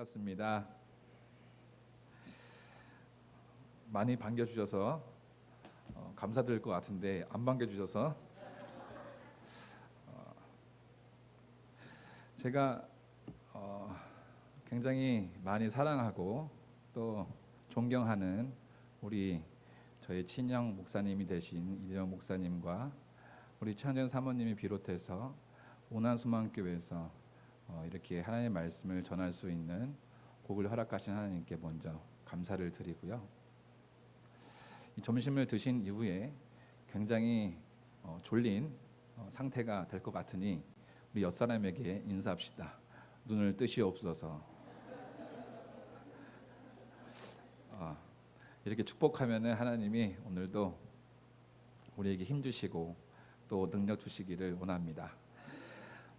반갑습니다. 많이 반겨주셔서 감사드릴 것 같은데 안 반겨주셔서 제가 굉장히 많이 사랑하고 또 존경하는 저희 친형 목사님이 되신 이재영 목사님과 우리 최한정 사모님이 비롯해서 오난수만교회에서 이렇게 하나님의 말씀을 전할 수 있는 복을 허락하신 하나님께 먼저 감사를 드리고요. 이 점심을 드신 이후에 굉장히 졸린 상태가 될 것 같으니 우리 옆사람에게 인사합시다. 눈을 뜨시옵소서. 이렇게 축복하면 하나님이 오늘도 우리에게 힘 주시고 또 능력 주시기를 원합니다.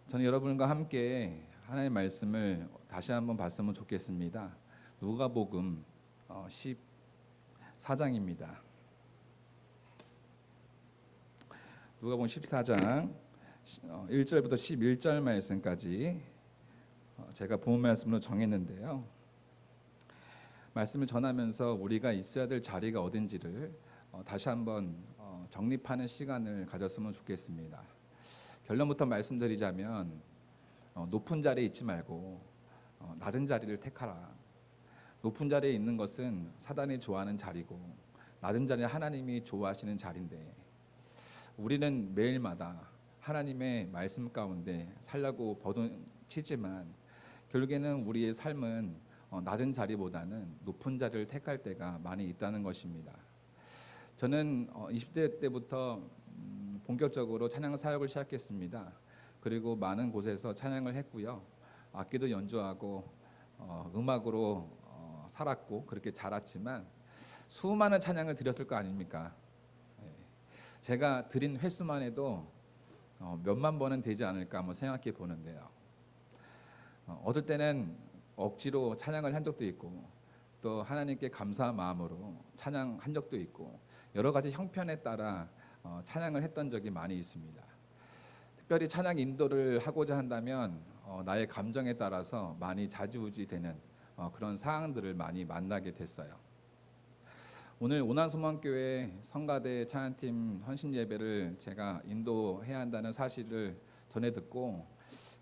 저는 여러분과 함께 하나님의 말씀을 다시 한번 봤으면 좋겠습니다. 누가복음 14장입니다. 누가복음 14장 1절부터 11절 말씀까지 제가 본 말씀으로 정했는데요. 말씀을 전하면서 우리가 있어야 될 자리가 어딘지를 다시 한번 정립하는 시간을 가졌으면 좋겠습니다. 결론부터 말씀드리자면 높은 자리에 있지 말고 낮은 자리를 택하라. 높은 자리에 있는 것은 사단이 좋아하는 자리고 낮은 자리는 하나님이 좋아하시는 자리인데 우리는 매일마다 하나님의 말씀 가운데 살려고 버둥치지만 결국에는 우리의 삶은 낮은 자리보다는 높은 자리를 택할 때가 많이 있다는 것입니다. 저는 20대 때부터 본격적으로 찬양 사역을 시작했습니다. 그리고 많은 곳에서 찬양을 했고요. 악기도 연주하고 음악으로 살았고 그렇게 자랐지만 수많은 찬양을 드렸을 거 아닙니까? 제가 드린 횟수만 해도 몇만 번은 되지 않을까 한번 생각해 보는데요. 어떨 때는 억지로 찬양을 한 적도 있고 또 하나님께 감사한 마음으로 찬양한 적도 있고 여러 가지 형편에 따라 찬양을 했던 적이 많이 있습니다. 특별히 찬양 인도를 하고자 한다면 나의 감정에 따라서 많이 좌지우지되는 그런 상황들을 많이 만나게 됐어요. 오늘 오난소망교회 성가대 찬양팀 헌신 예배를 제가 인도해야 한다는 사실을 전해 듣고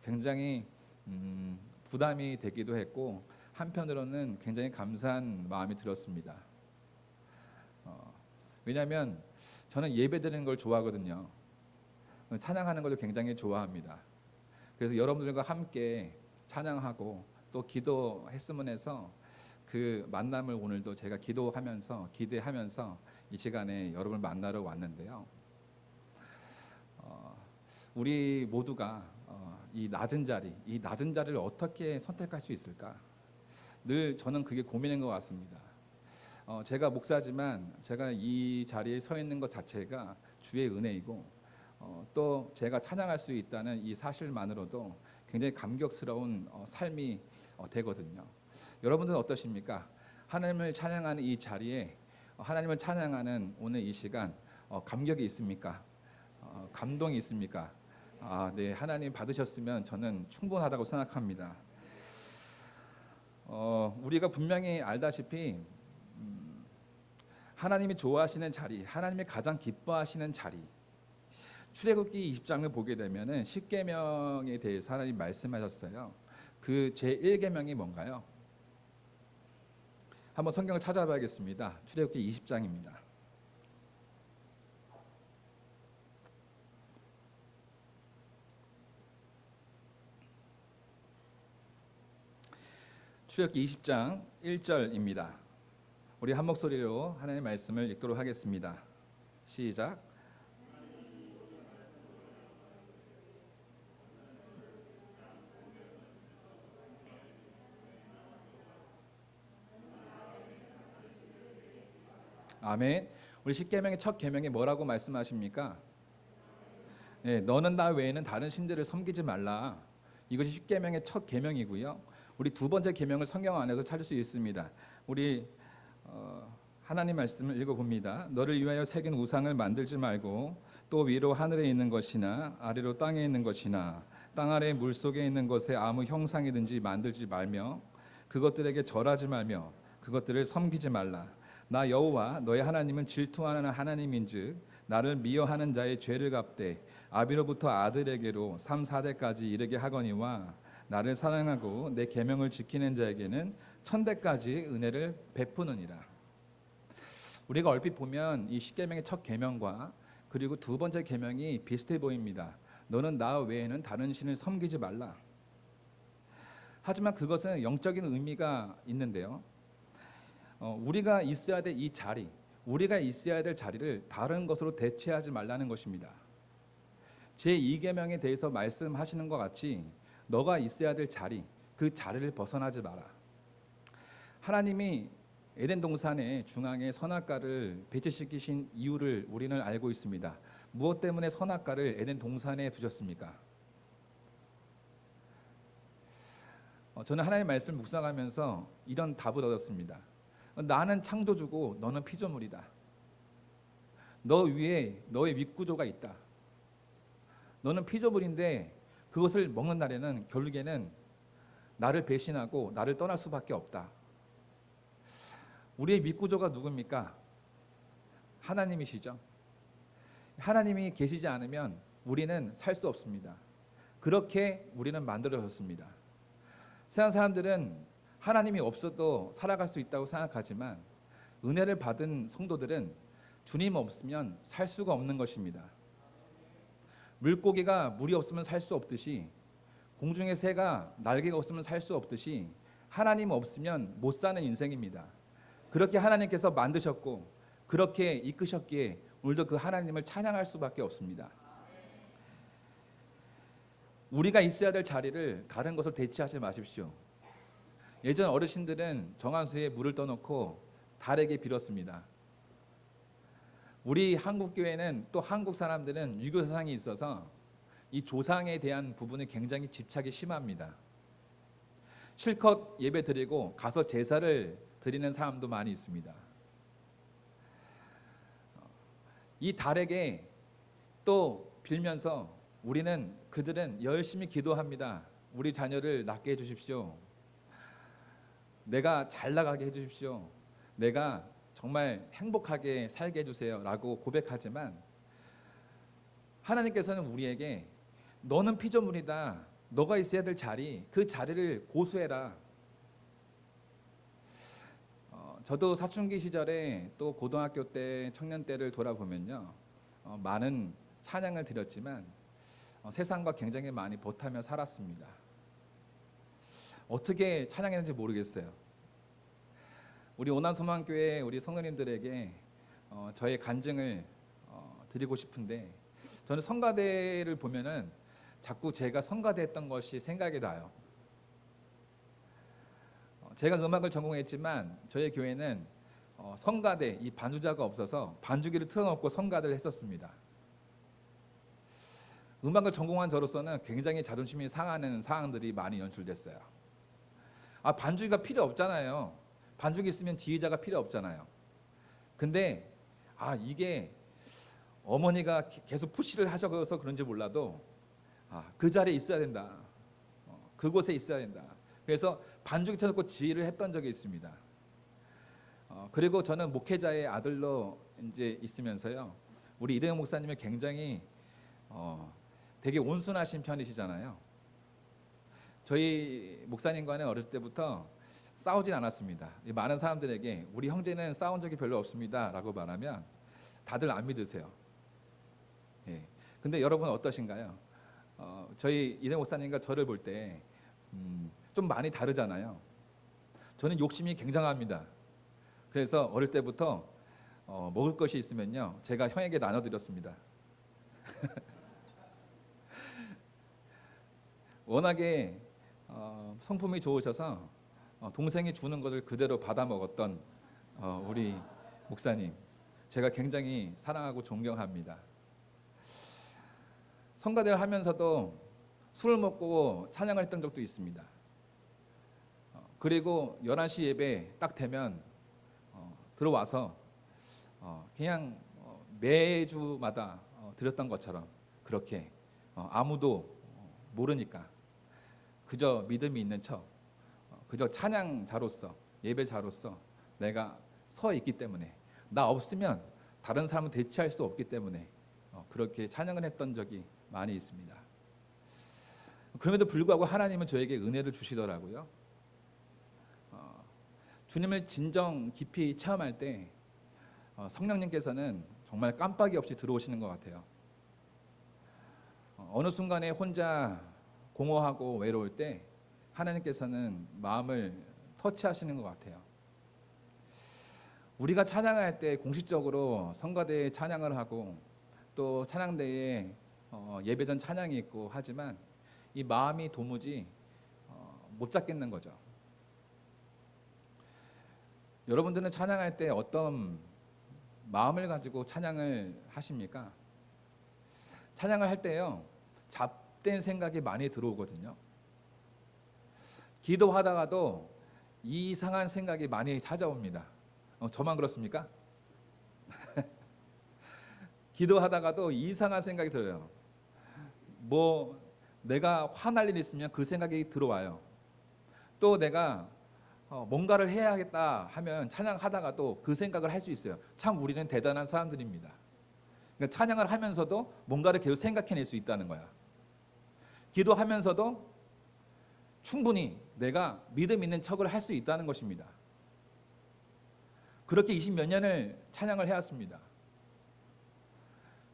굉장히 부담이 되기도 했고 한편으로는 굉장히 감사한 마음이 들었습니다. 왜냐하면 저는 예배드리는 걸 좋아하거든요. 찬양하는 것도 굉장히 좋아합니다. 그래서 여러분들과 함께 찬양하고 또 기도했으면 해서 그 만남을 오늘도 제가 기대하면서 이 시간에 여러분을 만나러 왔는데요. 우리 모두가 이 낮은 자리를 어떻게 선택할 수 있을까? 늘 저는 그게 고민인 것 같습니다. 제가 목사지만 제가 이 자리에 서 있는 것 자체가 주의 은혜이고 또 제가 찬양할 수 있다는 이 사실만으로도 굉장히 감격스러운 삶이 되거든요. 여러분들은 어떠십니까? 하나님을 찬양하는 이 자리에 하나님을 찬양하는 오늘 이 시간 감격이 있습니까? 감동이 있습니까? 네, 하나님 받으셨으면 저는 충분하다고 생각합니다. 우리가 분명히 알다시피 하나님이 좋아하시는 자리, 하나님이 가장 기뻐하시는 자리, 출애굽기 20장을 보게 되면은 10계명에 대해서 하나님 말씀하셨어요. 그 제1계명이 뭔가요? 한번 성경을 찾아봐야겠습니다. 출애굽기 20장입니다. 출애굽기 20장 1절입니다. 우리 한 목소리로 하나님의 말씀을 읽도록 하겠습니다. 시작. 아멘. 우리 10계명의 첫 계명이 뭐라고 말씀하십니까? 네, 너는 나 외에는 다른 신들을 섬기지 말라. 이것이 10계명의 첫 계명이고요. 우리 두 번째 계명을 성경 안에서 찾을 수 있습니다. 우리 하나님 말씀을 읽어봅니다. 너를 위하여 새긴 우상을 만들지 말고 또 위로 하늘에 있는 것이나 아래로 땅에 있는 것이나 땅 아래 물속에 있는 것에 아무 형상이든지 만들지 말며 그것들에게 절하지 말며 그것들을 섬기지 말라. 나 여호와 너의 하나님은 질투하는 하나님인즉 나를 미워하는 자의 죄를 갚되 아비로부터 아들에게로 3, 4대까지 이르게 하거니와 나를 사랑하고 내 계명을 지키는 자에게는 천대까지 은혜를 베푸느니라. 우리가 얼핏 보면 이 십계명의 첫 계명과 그리고 두 번째 계명이 비슷해 보입니다. 너는 나 외에는 다른 신을 섬기지 말라. 하지만 그것은 영적인 의미가 있는데요. 우리가 있어야 될 이 자리, 우리가 있어야 될 자리를 다른 것으로 대체하지 말라는 것입니다. 제2계명에 대해서 말씀하시는 것 같이 너가 있어야 될 자리, 그 자리를 벗어나지 마라. 하나님이 에덴 동산의 중앙에 선악과를 배치시키신 이유를 우리는 알고 있습니다. 무엇 때문에 선악과를 에덴 동산에 두셨습니까? 저는 하나님의 말씀을 묵상하면서 이런 답을 얻었습니다. 나는 창조주고 너는 피조물이다. 너 위에 너의 윗구조가 있다. 너는 피조물인데 그것을 먹는 날에는 결국에는 나를 배신하고 나를 떠날 수밖에 없다. 우리의 윗구조가 누굽니까? 하나님이시죠. 하나님이 계시지 않으면 우리는 살 수 없습니다. 그렇게 우리는 만들어졌습니다. 세상 사람들은 하나님이 없어도 살아갈 수 있다고 생각하지만 은혜를 받은 성도들은 주님 없으면 살 수가 없는 것입니다. 물고기가 물이 없으면 살 수 없듯이 공중의 새가 날개가 없으면 살 수 없듯이 하나님 없으면 못 사는 인생입니다. 그렇게 하나님께서 만드셨고 그렇게 이끄셨기에 오늘도 그 하나님을 찬양할 수밖에 없습니다. 우리가 있어야 될 자리를 다른 것을 대체하지 마십시오. 예전 어르신들은 정한수에 물을 떠놓고 달에게 빌었습니다. 우리 한국 교회는 또 한국 사람들은 유교 사상이 있어서 이 조상에 대한 부분에 굉장히 집착이 심합니다. 실컷 예배 드리고 가서 제사를 드리는 사람도 많이 있습니다. 이 달에게 또 빌면서 그들은 열심히 기도합니다. 우리 자녀를 낳게 해주십시오. 내가 잘 나가게 해주십시오. 내가 정말 행복하게 살게 해주세요 라고 고백하지만 하나님께서는 우리에게 너는 피조물이다. 너가 있어야 될 자리, 그 자리를 고수해라. 저도 사춘기 시절에 또 고등학교 때 청년 때를 돌아보면요, 많은 찬양을 드렸지만 세상과 굉장히 많이 보타며 살았습니다. 어떻게 찬양했는지 모르겠어요. 우리 오난소망교회 우리 성도님들에게 저의 간증을 드리고 싶은데 저는 성가대를 보면은 자꾸 제가 성가대 했던 것이 생각이 나요. 제가 음악을 전공했지만 저희 교회는 성가대 이 반주자가 없어서 반주기를 틀어놓고 성가대를 했었습니다. 음악을 전공한 저로서는 굉장히 자존심이 상하는 상황들이 많이 연출됐어요. 반주기가 필요 없잖아요. 반주기 있으면 지휘자가 필요 없잖아요. 근데 이게 어머니가 계속 푸시를 하셔서 그런지 몰라도 그 자리에 있어야 된다. 그곳에 있어야 된다. 그래서 반주기 쳐놓고 지휘를 했던 적이 있습니다. 그리고 저는 목회자의 아들로 이제 있으면서요, 우리 이대영 목사님이 굉장히 되게 온순하신 편이시잖아요. 저희 목사님과는 어릴 때부터 싸우진 않았습니다. 많은 사람들에게 우리 형제는 싸운 적이 별로 없습니다 라고 말하면 다들 안 믿으세요. 예. 근데 여러분 어떠신가요? 저희 이대 목사님과 저를 볼 때 좀 많이 다르잖아요. 저는 욕심이 굉장합니다. 그래서 어릴 때부터 먹을 것이 있으면요, 제가 형에게 나눠드렸습니다. 워낙에 성품이 좋으셔서 동생이 주는 것을 그대로 받아 먹었던 우리 목사님, 제가 굉장히 사랑하고 존경합니다. 성가대를 하면서도 술을 먹고 찬양을 했던 적도 있습니다. 그리고 11시 예배 딱 되면 들어와서 그냥 매주마다 드렸던 것처럼 그렇게 아무도 모르니까 그저 믿음이 있는 척 그저 찬양자로서, 예배자로서 내가 서 있기 때문에, 나 없으면 다른 사람은 대체할 수 없기 때문에 그렇게 찬양을 했던 적이 많이 있습니다. 그럼에도 불구하고 하나님은 저에게 은혜를 주시더라고요. 주님을 진정 깊이 체험할 때 성령님께서는 정말 깜빡이 없이 들어오시는 것 같아요. 어느 순간에 혼자 공허하고 외로울 때 하나님께서는 마음을 터치하시는 것 같아요. 우리가 찬양할 때 공식적으로 성가대에 찬양을 하고 또 찬양대에 예배전 찬양이 있고 하지만 이 마음이 도무지 못 잡겠는 거죠. 여러분들은 찬양할 때 어떤 마음을 가지고 찬양을 하십니까? 찬양을 할 때요, 잡된 생각이 많이 들어오거든요. 기도하다가도 이상한 생각이 많이 찾아옵니다. 저만 그렇습니까? 기도하다가도 이상한 생각이 들어요. 뭐 내가 화날 일 있으면 그 생각이 들어와요. 또 내가 뭔가를 해야겠다 하면 찬양하다가도 그 생각을 할 수 있어요. 참 우리는 대단한 사람들입니다. 그러니까 찬양을 하면서도 뭔가를 계속 생각해낼 수 있다는 거야. 기도하면서도 충분히 내가 믿음 있는 척을 할 수 있다는 것입니다. 그렇게 20몇 년을 찬양을 해왔습니다.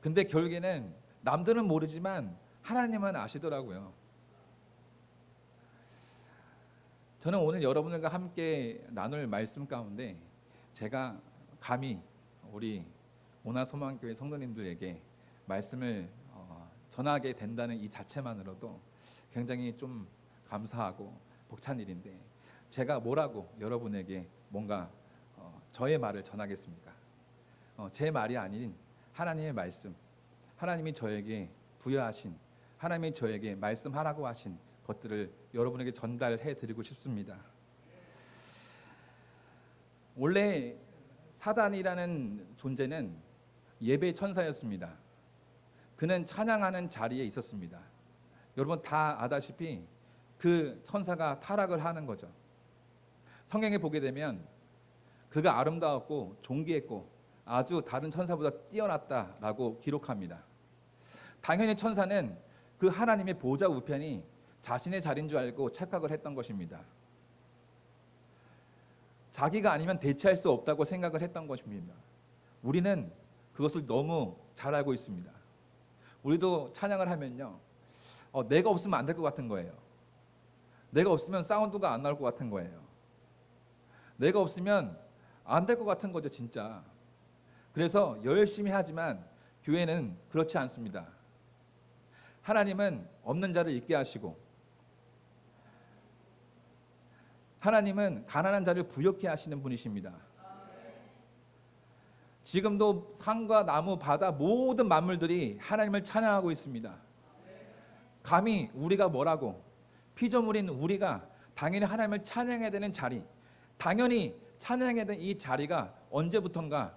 근데 결국에는 남들은 모르지만 하나님은 아시더라고요. 저는 오늘 여러분들과 함께 나눌 말씀 가운데 제가 감히 우리 오나소망교회 성도님들에게 말씀을 전하게 된다는 이 자체만으로도 굉장히 좀 감사하고 벅찬 일인데, 제가 뭐라고 여러분에게 뭔가 저의 말을 전하겠습니까? 제 말이 아닌 하나님의 말씀, 하나님이 저에게 부여하신, 하나님이 저에게 말씀하라고 하신 것들을 여러분에게 전달해 드리고 싶습니다. 원래 사단이라는 존재는 예배 천사였습니다. 그는 찬양하는 자리에 있었습니다. 여러분 다 아다시피 그 천사가 타락을 하는 거죠. 성경에 보게 되면 그가 아름다웠고 존귀했고 아주 다른 천사보다 뛰어났다라고 기록합니다. 당연히 천사는 그 하나님의 보좌 우편이 자신의 자리인 줄 알고 착각을 했던 것입니다. 자기가 아니면 대체할 수 없다고 생각을 했던 것입니다. 우리는 그것을 너무 잘 알고 있습니다. 우리도 찬양을 하면요, 내가 없으면 안 될 것 같은 거예요. 내가 없으면 사운드가 안 나올 것 같은 거예요. 내가 없으면 안 될 것 같은 거죠, 진짜. 그래서 열심히 하지만 교회는 그렇지 않습니다. 하나님은 없는 자를 있게 하시고, 하나님은 가난한 자를 부욕해 하시는 분이십니다. 지금도 산과 나무, 바다 모든 만물들이 하나님을 찬양하고 있습니다. 감히 우리가 뭐라고, 피조물인 우리가 당연히 하나님을 찬양해야 되는 자리, 당연히 찬양해야 되는 이 자리가 언제부턴가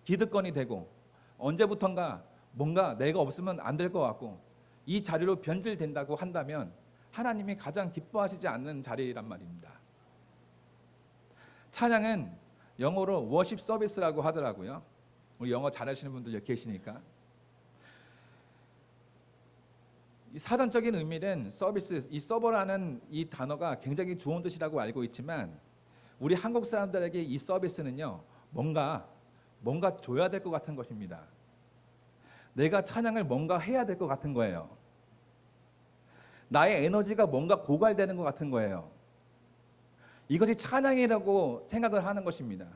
기득권이 되고, 언제부턴가 뭔가 내가 없으면 안 될 것 같고 이 자리로 변질된다고 한다면 하나님이 가장 기뻐하시지 않는 자리란 말입니다. 찬양은 영어로 워십 서비스라고 하더라고요. 우리 영어 잘하시는 분들 여기 계시니까. 이 사전적인 의미는 서비스, 이 서버라는 이 단어가 굉장히 좋은 뜻이라고 알고 있지만 우리 한국 사람들에게 이 서비스는요, 뭔가 줘야 될 것 같은 것입니다. 내가 찬양을 뭔가 해야 될 것 같은 거예요. 나의 에너지가 뭔가 고갈되는 것 같은 거예요. 이것이 찬양이라고 생각을 하는 것입니다.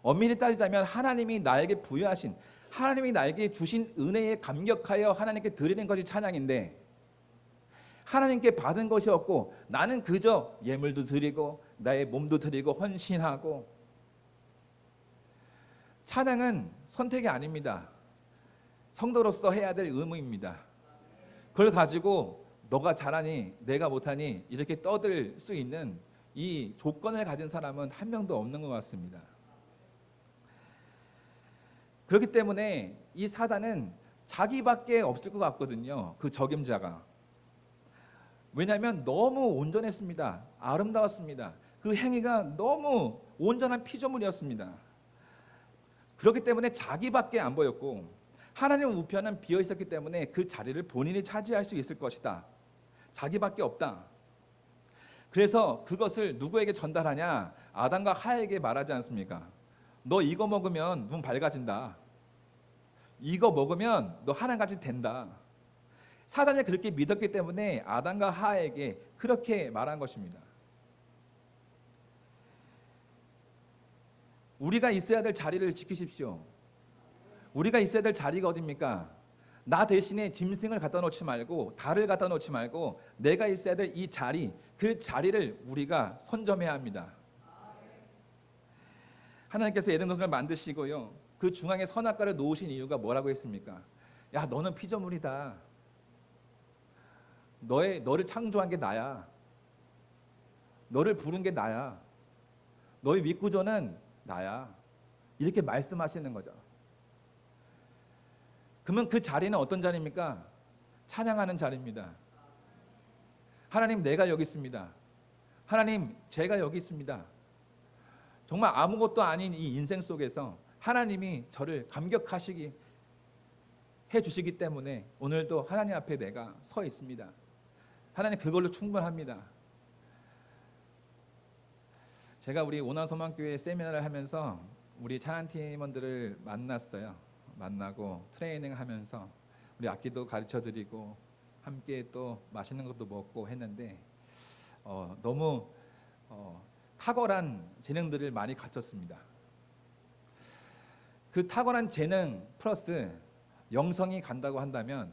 엄밀히 따지자면 하나님이 나에게 부여하신, 하나님이 나에게 주신 은혜에 감격하여 하나님께 드리는 것이 찬양인데, 하나님께 받은 것이 없고 나는 그저 예물도 드리고 나의 몸도 드리고 헌신하고. 찬양은 선택이 아닙니다. 성도로서 해야 될 의무입니다. 그걸 가지고 너가 잘하니 내가 못하니 이렇게 떠들 수 있는 이 조건을 가진 사람은 한 명도 없는 것 같습니다. 그렇기 때문에 이 사단은 자기밖에 없을 것 같거든요. 그 적임자가. 왜냐하면 너무 온전했습니다. 아름다웠습니다. 그 행위가 너무 온전한 피조물이었습니다. 그렇기 때문에 자기밖에 안 보였고 하나님 우편은 비어 있었기 때문에 그 자리를 본인이 차지할 수 있을 것이다. 자기밖에 없다. 그래서 그것을 누구에게 전달하냐? 아담과 하에게 말하지 않습니까? 너 이거 먹으면 눈 밝아진다. 이거 먹으면 너 하나같이 된다. 사단이 그렇게 믿었기 때문에 아담과 하에게 그렇게 말한 것입니다. 우리가 있어야 될 자리를 지키십시오. 우리가 있어야 될 자리가 어디입니까? 나 대신에 짐승을 갖다 놓지 말고 달을 갖다 놓지 말고 내가 있어야 될 이 자리, 그 자리를 우리가 선점해야 합니다. 하나님께서 에덴 동산을 만드시고요, 그 중앙에 선악과를 놓으신 이유가 뭐라고 했습니까? 야, 너는 피조물이다. 너를 창조한 게 나야. 너를 부른 게 나야. 너의 윗구조는 나야. 이렇게 말씀하시는 거죠. 그러면 그 자리는 어떤 자리입니까? 찬양하는 자리입니다. 하나님, 내가 여기 있습니다. 하나님, 제가 여기 있습니다. 정말 아무것도 아닌 이 인생 속에서 하나님이 저를 감격하시기 해주시기 때문에 오늘도 하나님 앞에 내가 서 있습니다. 하나님, 그걸로 충분합니다. 제가 우리 오난소망교회 세미나를 하면서 우리 찬양팀원들을 만났어요. 만나고 트레이닝 하면서 우리 악기도 가르쳐드리고 함께 또 맛있는 것도 먹고 했는데 너무 탁월한 재능들을 많이 갖췄습니다. 그 탁월한 재능 플러스 영성이 간다고 한다면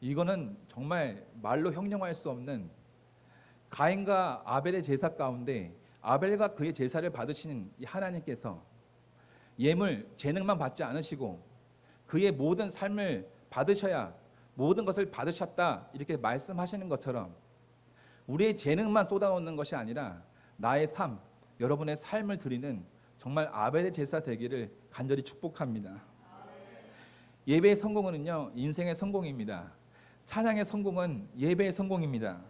이거는 정말 말로 형용할 수 없는, 가인과 아벨의 제사 가운데 아벨과 그의 제사를 받으시는 이 하나님께서 예물, 재능만 받지 않으시고 그의 모든 삶을 받으셔야 모든 것을 받으셨다, 이렇게 말씀하시는 것처럼 우리의 재능만 쏟아놓는 것이 아니라 나의 삶, 여러분의 삶을 드리는 정말 아벨의 제사 되기를 간절히 축복합니다. 예배의 성공은요, 인생의 성공입니다. 찬양의 성공은 예배의 성공입니다.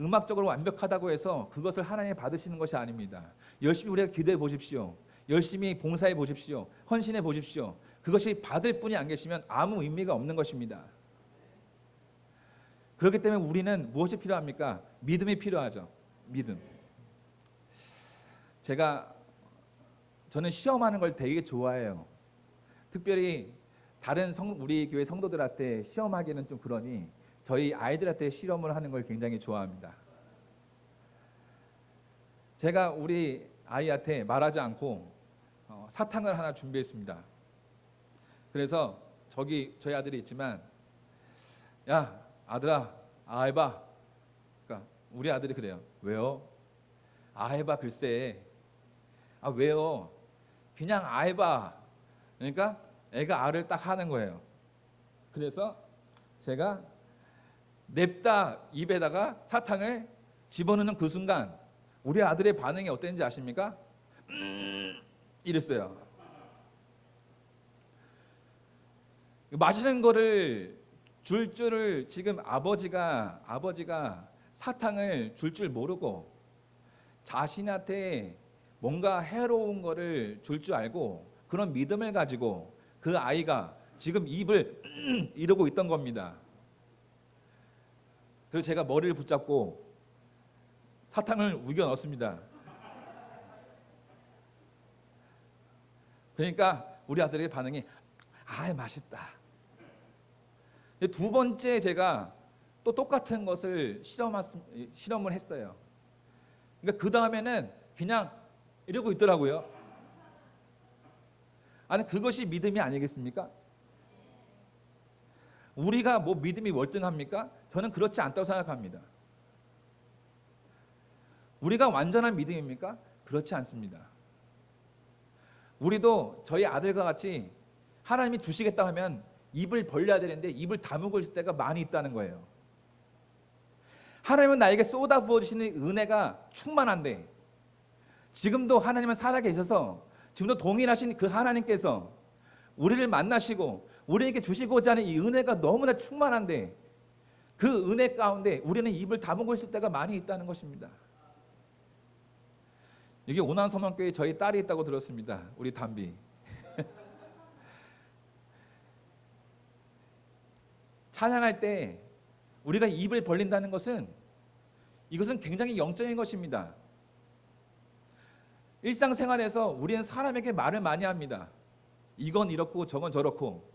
음악적으로 완벽하다고 해서 그것을 하나님이 받으시는 것이 아닙니다. 열심히 우리가 기도해 보십시오. 열심히 봉사해 보십시오. 헌신해 보십시오. 그것이 받을 분이 안 계시면 아무 의미가 없는 것입니다. 그렇기 때문에 우리는 무엇이 필요합니까? 믿음이 필요하죠. 믿음. 저는 시험하는 걸 되게 좋아해요. 특별히 다른 우리 교회 성도들한테 시험하기는 좀 그러니 저희 아이들한테 실험을 하는 걸 굉장히 좋아합니다. 제가 우리 아이한테 말하지 않고 사탕을 하나 준비했습니다. 그래서 저희 아들이 있지만, 야 아들아, 해봐. 그러니까 우리 아들이 그래요. 왜요? 해봐. 글쎄. 왜요? 그냥 해봐. 그러니까 애가 아를 딱 하는 거예요. 그래서 제가 냅다 입에다가 사탕을 집어넣는 그 순간 우리 아들의 반응이 어땠는지 아십니까? 이랬어요. 마시는 거를 줄 줄을 지금 아버지가 사탕을 줄 줄 모르고 자신한테 뭔가 해로운 거를 줄 줄 알고 그런 믿음을 가지고 그 아이가 지금 입을 이러고 있던 겁니다. 그래서 제가 머리를 붙잡고 사탕을 우겨 넣었습니다. 그러니까 우리 아들의 반응이 맛있다. 두 번째 제가 또 똑같은 것을 실험을 했어요. 그러니까 그 다음에는 그냥 이러고 있더라고요. 아니, 그것이 믿음이 아니겠습니까? 우리가 뭐 믿음이 월등합니까? 저는 그렇지 않다고 생각합니다. 우리가 완전한 믿음입니까? 그렇지 않습니다. 우리도 저희 아들과 같이 하나님이 주시겠다 하면 입을 벌려야 되는데 입을 다물고 있을 때가 많이 있다는 거예요. 하나님은 나에게 쏟아 부어주시는 은혜가 충만한데 지금도 하나님은 살아계셔서 지금도 동일하신 그 하나님께서 우리를 만나시고 우리에게 주시고자 하는 이 은혜가 너무나 충만한데 그 은혜 가운데 우리는 입을 다물고 있을 때가 많이 있다는 것입니다. 여기 오난서명교회에 저희 딸이 있다고 들었습니다. 우리 담비. 찬양할 때 우리가 입을 벌린다는 것은 이것은 굉장히 영적인 것입니다. 일상생활에서 우리는 사람에게 말을 많이 합니다. 이건 이렇고 저건 저렇고.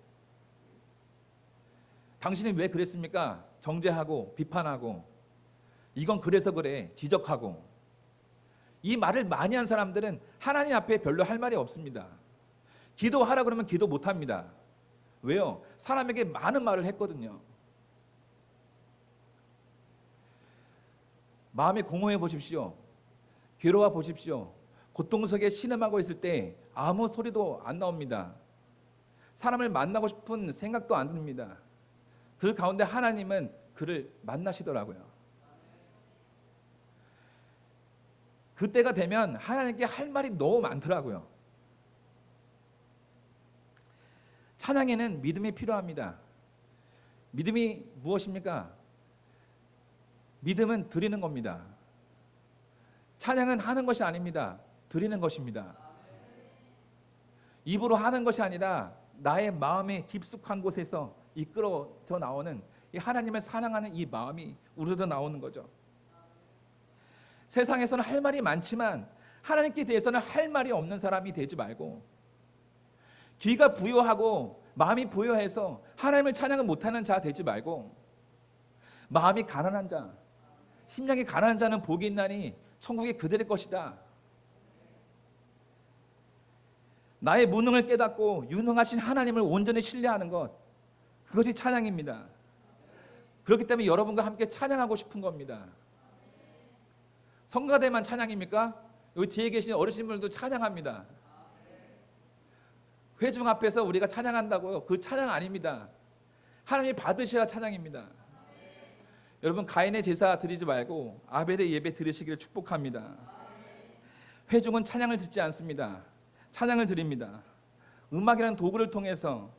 당신은 왜 그랬습니까? 정죄하고 비판하고 이건 그래서 그래 지적하고. 이 말을 많이 한 사람들은 하나님 앞에 별로 할 말이 없습니다. 기도하라 그러면 기도 못합니다. 왜요? 사람에게 많은 말을 했거든요. 마음에 공허해 보십시오. 괴로워 보십시오. 고통 속에 신음하고 있을 때 아무 소리도 안 나옵니다. 사람을 만나고 싶은 생각도 안 듭니다. 그 가운데 하나님은 그를 만나시더라고요. 그때가 되면 하나님께 할 말이 너무 많더라고요. 찬양에는 믿음이 필요합니다. 믿음이 무엇입니까? 믿음은 드리는 겁니다. 찬양은 하는 것이 아닙니다. 드리는 것입니다. 입으로 하는 것이 아니라 나의 마음의 깊숙한 곳에서 이끌어져 나오는 이 하나님을 사랑하는 이 마음이 우러져 나오는 거죠. 세상에서는 할 말이 많지만 하나님께 대해서는 할 말이 없는 사람이 되지 말고, 귀가 부요하고 마음이 부요해서 하나님을 찬양을 못하는 자 되지 말고, 마음이 가난한 자, 심령이 가난한 자는 복이 있나니 천국이 그들의 것이다. 나의 무능을 깨닫고 유능하신 하나님을 온전히 신뢰하는 것, 그것이 찬양입니다. 그렇기 때문에 여러분과 함께 찬양하고 싶은 겁니다. 성가대만 찬양입니까? 여기 뒤에 계신 어르신들도 찬양합니다. 회중 앞에서 우리가 찬양한다고요? 그 찬양 아닙니다. 하나님이 받으셔야 찬양입니다. 여러분, 가인의 제사 드리지 말고 아벨의 예배 드리시기를 축복합니다. 회중은 찬양을 듣지 않습니다. 찬양을 드립니다. 음악이라는 도구를 통해서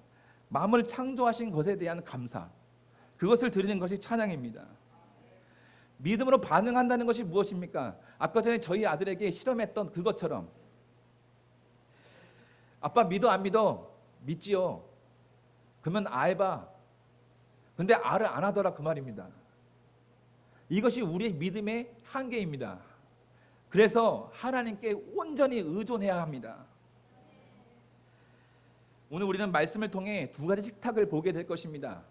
마음을 창조하신 것에 대한 감사, 그것을 드리는 것이 찬양입니다. 믿음으로 반응한다는 것이 무엇입니까? 아까 전에 저희 아들에게 실험했던 그것처럼, 아빠 믿어 안 믿어? 믿지요. 그러면 해봐. 근데 를 안 하더라, 그 말입니다. 이것이 우리의 믿음의 한계입니다. 그래서 하나님께 온전히 의존해야 합니다. 오늘 우리는 말씀을 통해 두 가지 식탁을 보게 될 것입니다.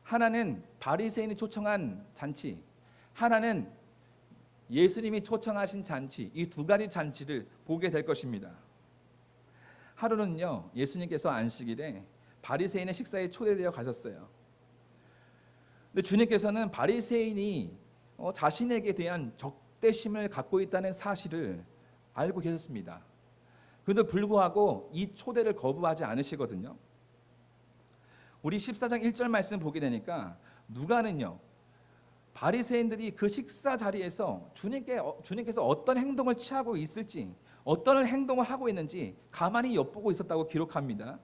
하나는 바리새인이 초청한 잔치, 하나는 예수님이 초청하신 잔치, 이 두 가지 잔치를 보게 될 것입니다. 하루는요, 예수님께서 안식일에 바리새인의 식사에 초대되어 가셨어요. 근데 주님께서는 바리새인이 자신에게 대한 적대심을 갖고 있다는 사실을 알고 계셨습니다. 그런데 불구하고 이 초대를 거부하지 않으시거든요. 우리 14장 1절 말씀 보게 되니까 누가는요, 바리새인들이 그 식사 자리에서 주님께서 어떤 행동을 취하고 있을지, 어떤 행동을 하고 있는지 가만히 엿보고 있었다고 기록합니다.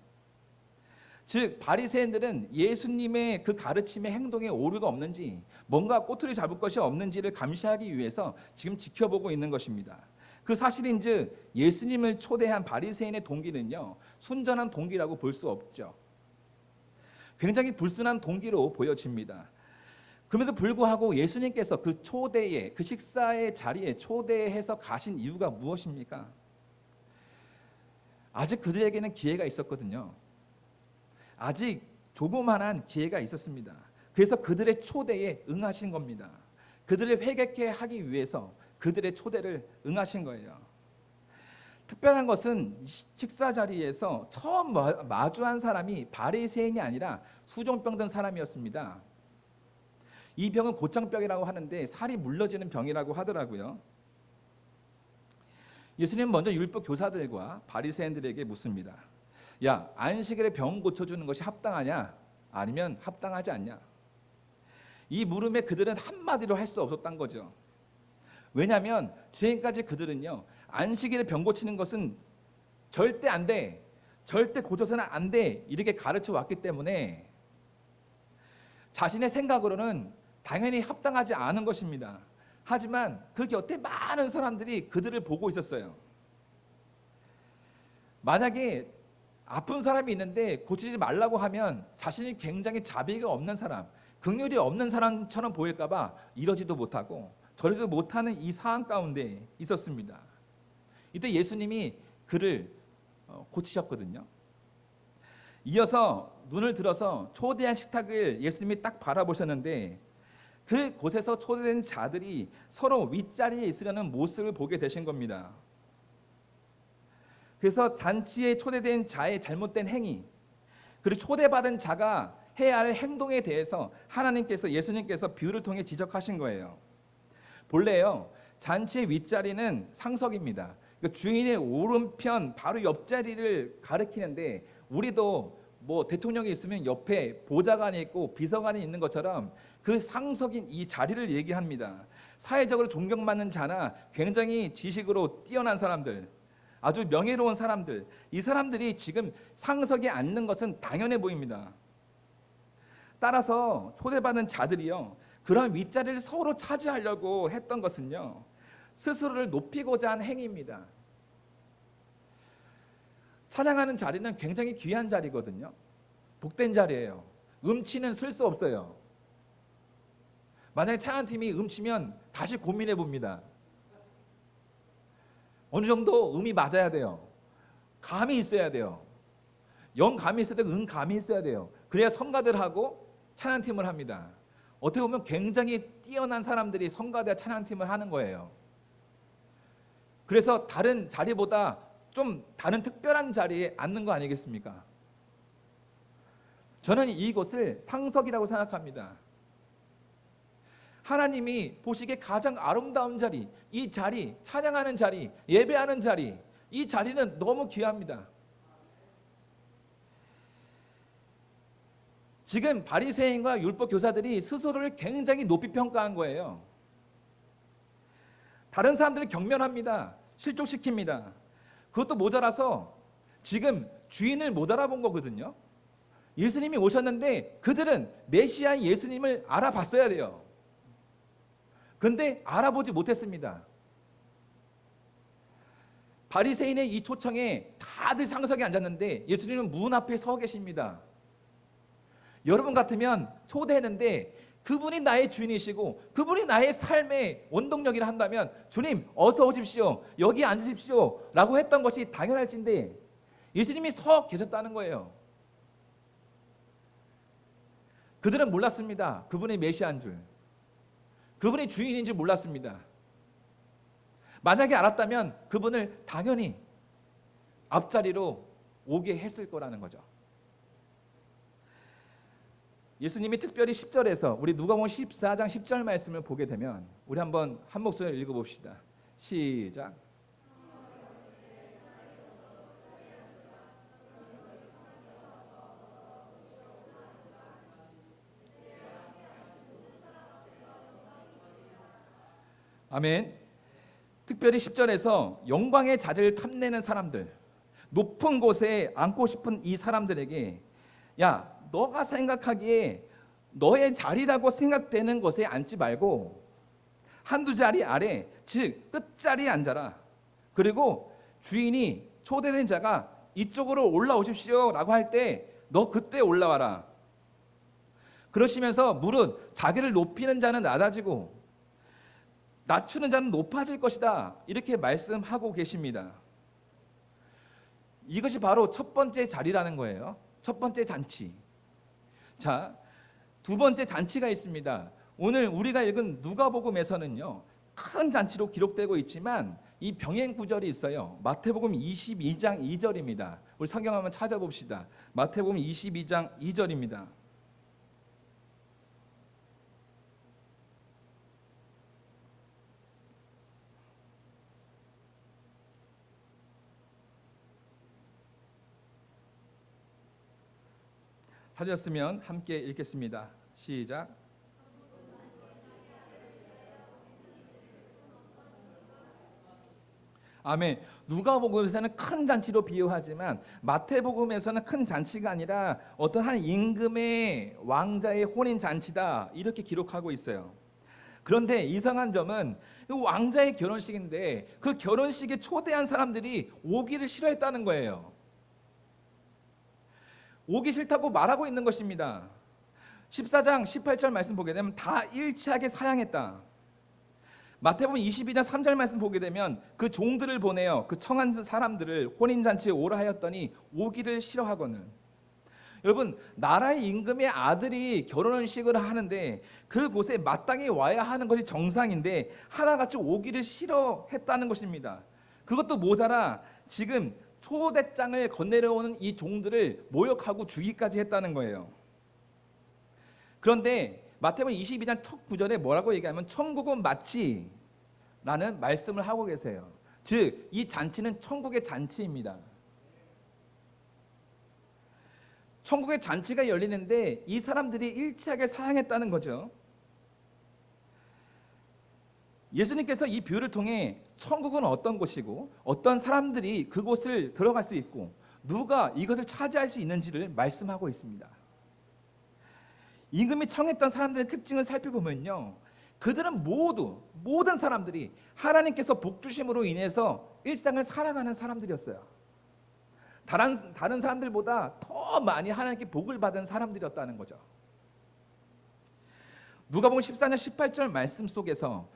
즉 바리새인들은 예수님의 그 가르침의 행동에 오류가 없는지, 뭔가 꼬투리 잡을 것이 없는지를 감시하기 위해서 지금 지켜보고 있는 것입니다. 그 사실인즉 예수님을 초대한 바리새인의 동기는요, 순전한 동기라고 볼 수 없죠. 굉장히 불순한 동기로 보여집니다. 그럼에도 불구하고 예수님께서 그 초대에, 그 식사의 자리에 초대해서 가신 이유가 무엇입니까? 아직 그들에게는 기회가 있었거든요. 아직 조그만한 기회가 있었습니다. 그래서 그들의 초대에 응하신 겁니다. 그들을 회개케 하기 위해서 그들의 초대를 응하신 거예요. 특별한 것은 식사 자리에서 처음 마주한 사람이 바리새인이 아니라 수종병 든 사람이었습니다. 이 병은 고창병이라고 하는데 살이 물러지는 병이라고 하더라고요. 예수님은 먼저 율법 교사들과 바리새인들에게 묻습니다. 야, 안식일에 병 고쳐주는 것이 합당하냐? 아니면 합당하지 않냐? 이 물음에 그들은 한마디로 할 수 없었던 거죠. 왜냐하면 지금까지 그들은요, 안식일에 병 고치는 것은 절대 안 돼, 절대 고쳐서는 안 돼, 이렇게 가르쳐 왔기 때문에 자신의 생각으로는 당연히 합당하지 않은 것입니다. 하지만 그 곁에 많은 사람들이 그들을 보고 있었어요. 만약에 아픈 사람이 있는데 고치지 말라고 하면 자신이 굉장히 자비가 없는 사람, 긍휼이 없는 사람처럼 보일까 봐 이러지도 못하고 저러지도 못하는 이 상황 가운데 있었습니다. 이때 예수님이 그를 고치셨거든요. 이어서 눈을 들어서 초대한 식탁을 예수님이 딱 바라보셨는데 그 곳에서 초대된 자들이 서로 윗자리에 있으려는 모습을 보게 되신 겁니다. 그래서 잔치에 초대된 자의 잘못된 행위, 그리고 초대받은 자가 해야 할 행동에 대해서 하나님께서, 예수님께서 비유를 통해 지적하신 거예요. 본래요, 잔치의 윗자리는 상석입니다. 그러니까 주인의 오른편 바로 옆자리를 가리키는데, 우리도 뭐 대통령이 있으면 옆에 보좌관이 있고 비서관이 있는 것처럼 그 상석인 이 자리를 얘기합니다. 사회적으로 존경받는 자나 굉장히 지식으로 뛰어난 사람들, 아주 명예로운 사람들, 이 사람들이 지금 상석에 앉는 것은 당연해 보입니다. 따라서 초대받은 자들이요, 그런 윗자리를 서로 차지하려고 했던 것은요, 스스로를 높이고자 한 행위입니다. 찬양하는 자리는 굉장히 귀한 자리거든요. 복된 자리예요. 음치는 쓸 수 없어요. 만약에 찬양팀이 음치면 다시 고민해 봅니다. 어느 정도 음이 맞아야 돼요. 감이 있어야 돼요. 영감이 있어야 되고 음감이 있어야 돼요. 그래야 성가들하고 찬양팀을 합니다. 어떻게 보면 굉장히 뛰어난 사람들이 성가대와 찬양팀을 하는 거예요. 그래서 다른 자리보다 좀 다른 특별한 자리에 앉는 거 아니겠습니까? 저는 이곳을 상석이라고 생각합니다. 하나님이 보시기에 가장 아름다운 자리, 이 자리, 찬양하는 자리, 예배하는 자리, 이 자리는 너무 귀합니다. 지금 바리새인과 율법 교사들이 스스로를 굉장히 높이 평가한 거예요. 다른 사람들을 경멸합니다. 실족시킵니다. 그것도 모자라서 지금 주인을 못 알아본 거거든요. 예수님이 오셨는데 그들은 메시아 예수님을 알아봤어야 돼요. 그런데 알아보지 못했습니다. 바리새인의 이 초청에 다들 상석에 앉았는데 예수님은 문 앞에 서 계십니다. 여러분 같으면 초대했는데 그분이 나의 주인이시고 그분이 나의 삶의 원동력이라 한다면 주님 어서 오십시오, 여기 앉으십시오 라고 했던 것이 당연할진데 예수님이 서 계셨다는 거예요. 그들은 몰랐습니다. 그분이 메시아인 줄, 그분이 주인인 줄 몰랐습니다. 만약에 알았다면 그분을 당연히 앞자리로 오게 했을 거라는 거죠. 예수님이 특별히 10절에서 우리 누가복음 14장 10절 말씀을 보게 되면 우리 한번 한 목소리로 읽어봅시다. 시작. 아멘. 특별히 10절에서 영광의 자리를 탐내는 사람들, 높은 곳에 앉고 싶은 이 사람들에게 야, 너가 생각하기에 너의 자리라고 생각되는 곳에 앉지 말고 한두 자리 아래, 즉 끝자리에 앉아라. 그리고 주인이 초대된 자가 이쪽으로 올라오십시오 라고 할 때 너 그때 올라와라. 그러시면서 무릇 자기를 높이는 자는 낮아지고 낮추는 자는 높아질 것이다, 이렇게 말씀하고 계십니다. 이것이 바로 첫 번째 자리라는 거예요. 첫 번째 잔치. 자, 두 번째 잔치가 있습니다. 오늘 우리가 읽은 누가복음에서는요, 큰 잔치로 기록되고 있지만 이 병행 구절이 있어요. 마태복음 22장 2절입니다. 우리 성경 한번 찾아봅시다. 마태복음 22장 2절입니다. 찾으셨으면 함께 읽겠습니다. 시작. 아멘. 누가복음에서는 큰 잔치로 비유하지만 마태복음에서는 큰 잔치가 아니라 어떤 한 임금의 왕자의 혼인 잔치다 이렇게 기록하고 있어요. 그런데 이상한 점은 왕자의 결혼식인데 그 결혼식에 초대한 사람들이 오기를 싫어했다는 거예요. 오기 싫다고 말하고 있는 것입니다. 14장 18절 말씀 보게 되면 다 일치하게 사양했다. 마태복음 22장 3절 말씀 보게 되면 그 종들을 보내어 그 청한 사람들을 혼인잔치에 오라 하였더니 오기를 싫어하거늘. 여러분, 나라의 임금의 아들이 결혼식을 하는데 그곳에 마땅히 와야 하는 것이 정상인데 하나같이 오기를 싫어했다는 것입니다. 그것도 모자라 지금 초대장을 건네려오는 이 종들을 모욕하고 죽이기까지 했다는 거예요. 그런데 마태복음 22장 첫 구절에 뭐라고 얘기하면 천국은 마치 라는 말씀을 하고 계세요. 즉 이 잔치는 천국의 잔치입니다. 천국의 잔치가 열리는데 이 사람들이 일치하게 사양했다는 거죠. 예수님께서 이 비유를 통해 천국은 어떤 곳이고 어떤 사람들이 그곳을 들어갈 수 있고 누가 이것을 차지할 수 있는지를 말씀하고 있습니다. 임금이 청했던 사람들의 특징을 살펴보면요, 그들은 모든 사람들이 하나님께서 복 주심으로 인해서 일상을 살아가는 사람들이었어요. 다른 사람들보다 더 많이 하나님께 복을 받은 사람들이었다는 거죠. 누가복음 14장 18절 말씀 속에서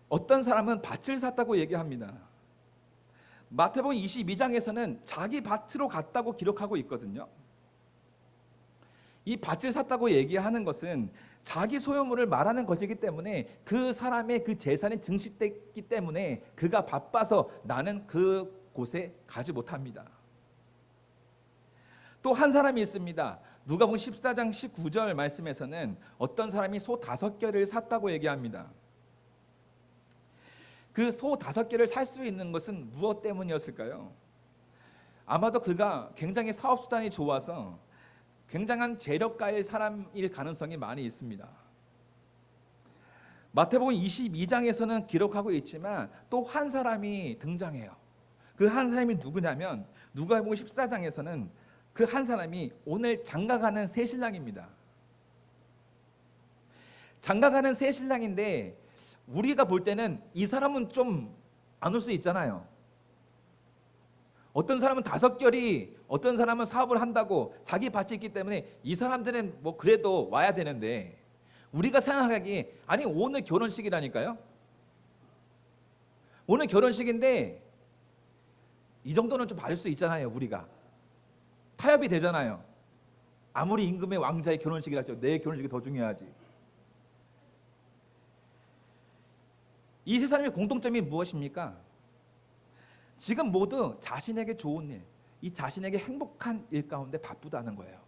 어떤 사람은 밭을 샀다고 얘기합니다. 마태복음 22장에서는 자기 밭으로 갔다고 기록하고 있거든요. 이 밭을 샀다고 얘기하는 것은 자기 소유물을 말하는 것이기 때문에 그 사람의 그 재산이 증식됐기 때문에 그가 바빠서 나는 그곳에 가지 못합니다. 또 한 사람이 있습니다. 누가복음 14장 19절 말씀에서는 어떤 사람이 소 5개를 샀다고 얘기합니다. 그 소 5개를 살 수 있는 것은 무엇 때문이었을까요? 아마도 그가 굉장히 사업수단이 좋아서 굉장한 재력가의 사람일 가능성이 많이 있습니다. 마태복음 22장에서는 기록하고 있지만 또 한 사람이 등장해요. 그 한 사람이 누구냐면 누가복음 14장에서는 그 한 사람이 오늘 장가가는 새신랑입니다. 장가가는 새신랑인데 우리가 볼 때는 이 사람은 좀 안 올 수 있잖아요. 어떤 사람은 5결이, 어떤 사람은 사업을 한다고 자기 밭이 있기 때문에 이 사람들은 뭐 그래도 와야 되는데 우리가 생각하기에 아니 오늘 결혼식이라니까요. 오늘 결혼식인데 이 정도는 좀 받을 수 있잖아요. 우리가 타협이 되잖아요. 아무리 임금의 왕자의 결혼식이라 해도 내 결혼식이 더 중요하지. 이 세 사람의 공통점이 무엇입니까? 지금 모두 자신에게 좋은 일, 이 자신에게 행복한 일 가운데 바쁘다는 거예요.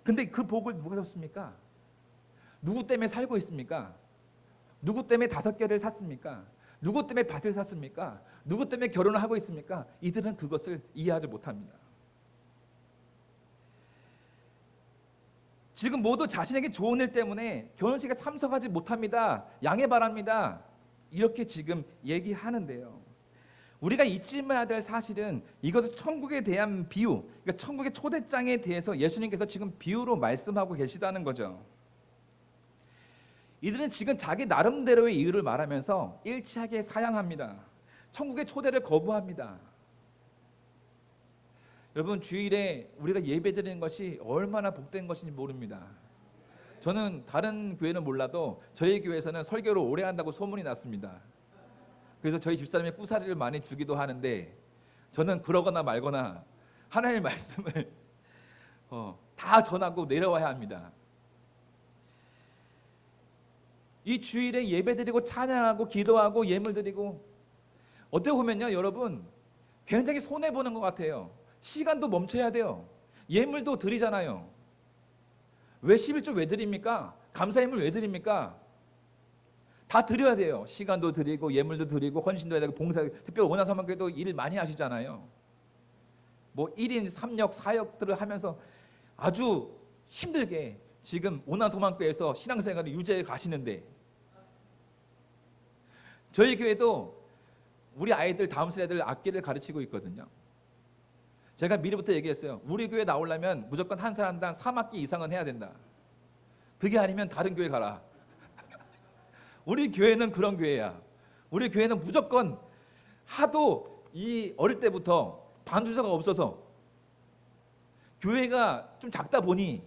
근데 그 복을 누가 줬습니까? 누구 때문에 살고 있습니까? 누구 때문에 5개를 샀습니까? 누구 때문에 밭을 샀습니까? 누구 때문에 결혼을 하고 있습니까? 이들은 그것을 이해하지 못합니다. 지금 모두 자신에게 좋은 일 때문에 결혼식에 참석하지 못합니다. 양해 바랍니다. 이렇게 지금 얘기하는데요. 우리가 잊지 말아야 될 사실은 이것은 천국에 대한 비유, 그러니까 천국의 초대장에 대해서 예수님께서 지금 비유로 말씀하고 계시다는 거죠. 이들은 지금 자기 나름대로의 이유를 말하면서 일치하게 사양합니다. 천국의 초대를 거부합니다. 여러분, 주일에 우리가 예배드리는 것이 얼마나 복된 것인지 모릅니다. 저는 다른 교회는 몰라도 저희 교회에서는 설교를 오래 한다고 소문이 났습니다. 그래서 저희 집사람이 꾸사리를 많이 주기도 하는데 저는 그러거나 말거나 하나님의 말씀을 다 전하고 내려와야 합니다. 이 주일에 예배드리고 찬양하고 기도하고 예물 드리고 어떻게 보면요, 여러분 굉장히 손해보는 것 같아요. 시간도 멈춰야 돼요. 예물도 드리잖아요. 왜 11조 왜 드립니까? 감사 예물 왜 드립니까? 다 드려야 돼요. 시간도 드리고 예물도 드리고 헌신도 해야 되고 봉사, 특별히 원화사목교회도 일 많이 하시잖아요. 뭐 1인 3역 4역들을 하면서 아주 힘들게 지금 원화사목교회에서 신앙생활을 유지해 가시는데 저희 교회도 우리 아이들 다음 세대들 악기를 가르치고 있거든요. 제가 미리부터 얘기했어요. 우리 교회 나오려면 무조건 한 사람당 3학기 이상은 해야 된다. 그게 아니면 다른 교회 가라. 우리 교회는 그런 교회야. 우리 교회는 무조건 하도 이 어릴 때부터 반주자가 없어서 교회가 좀 작다 보니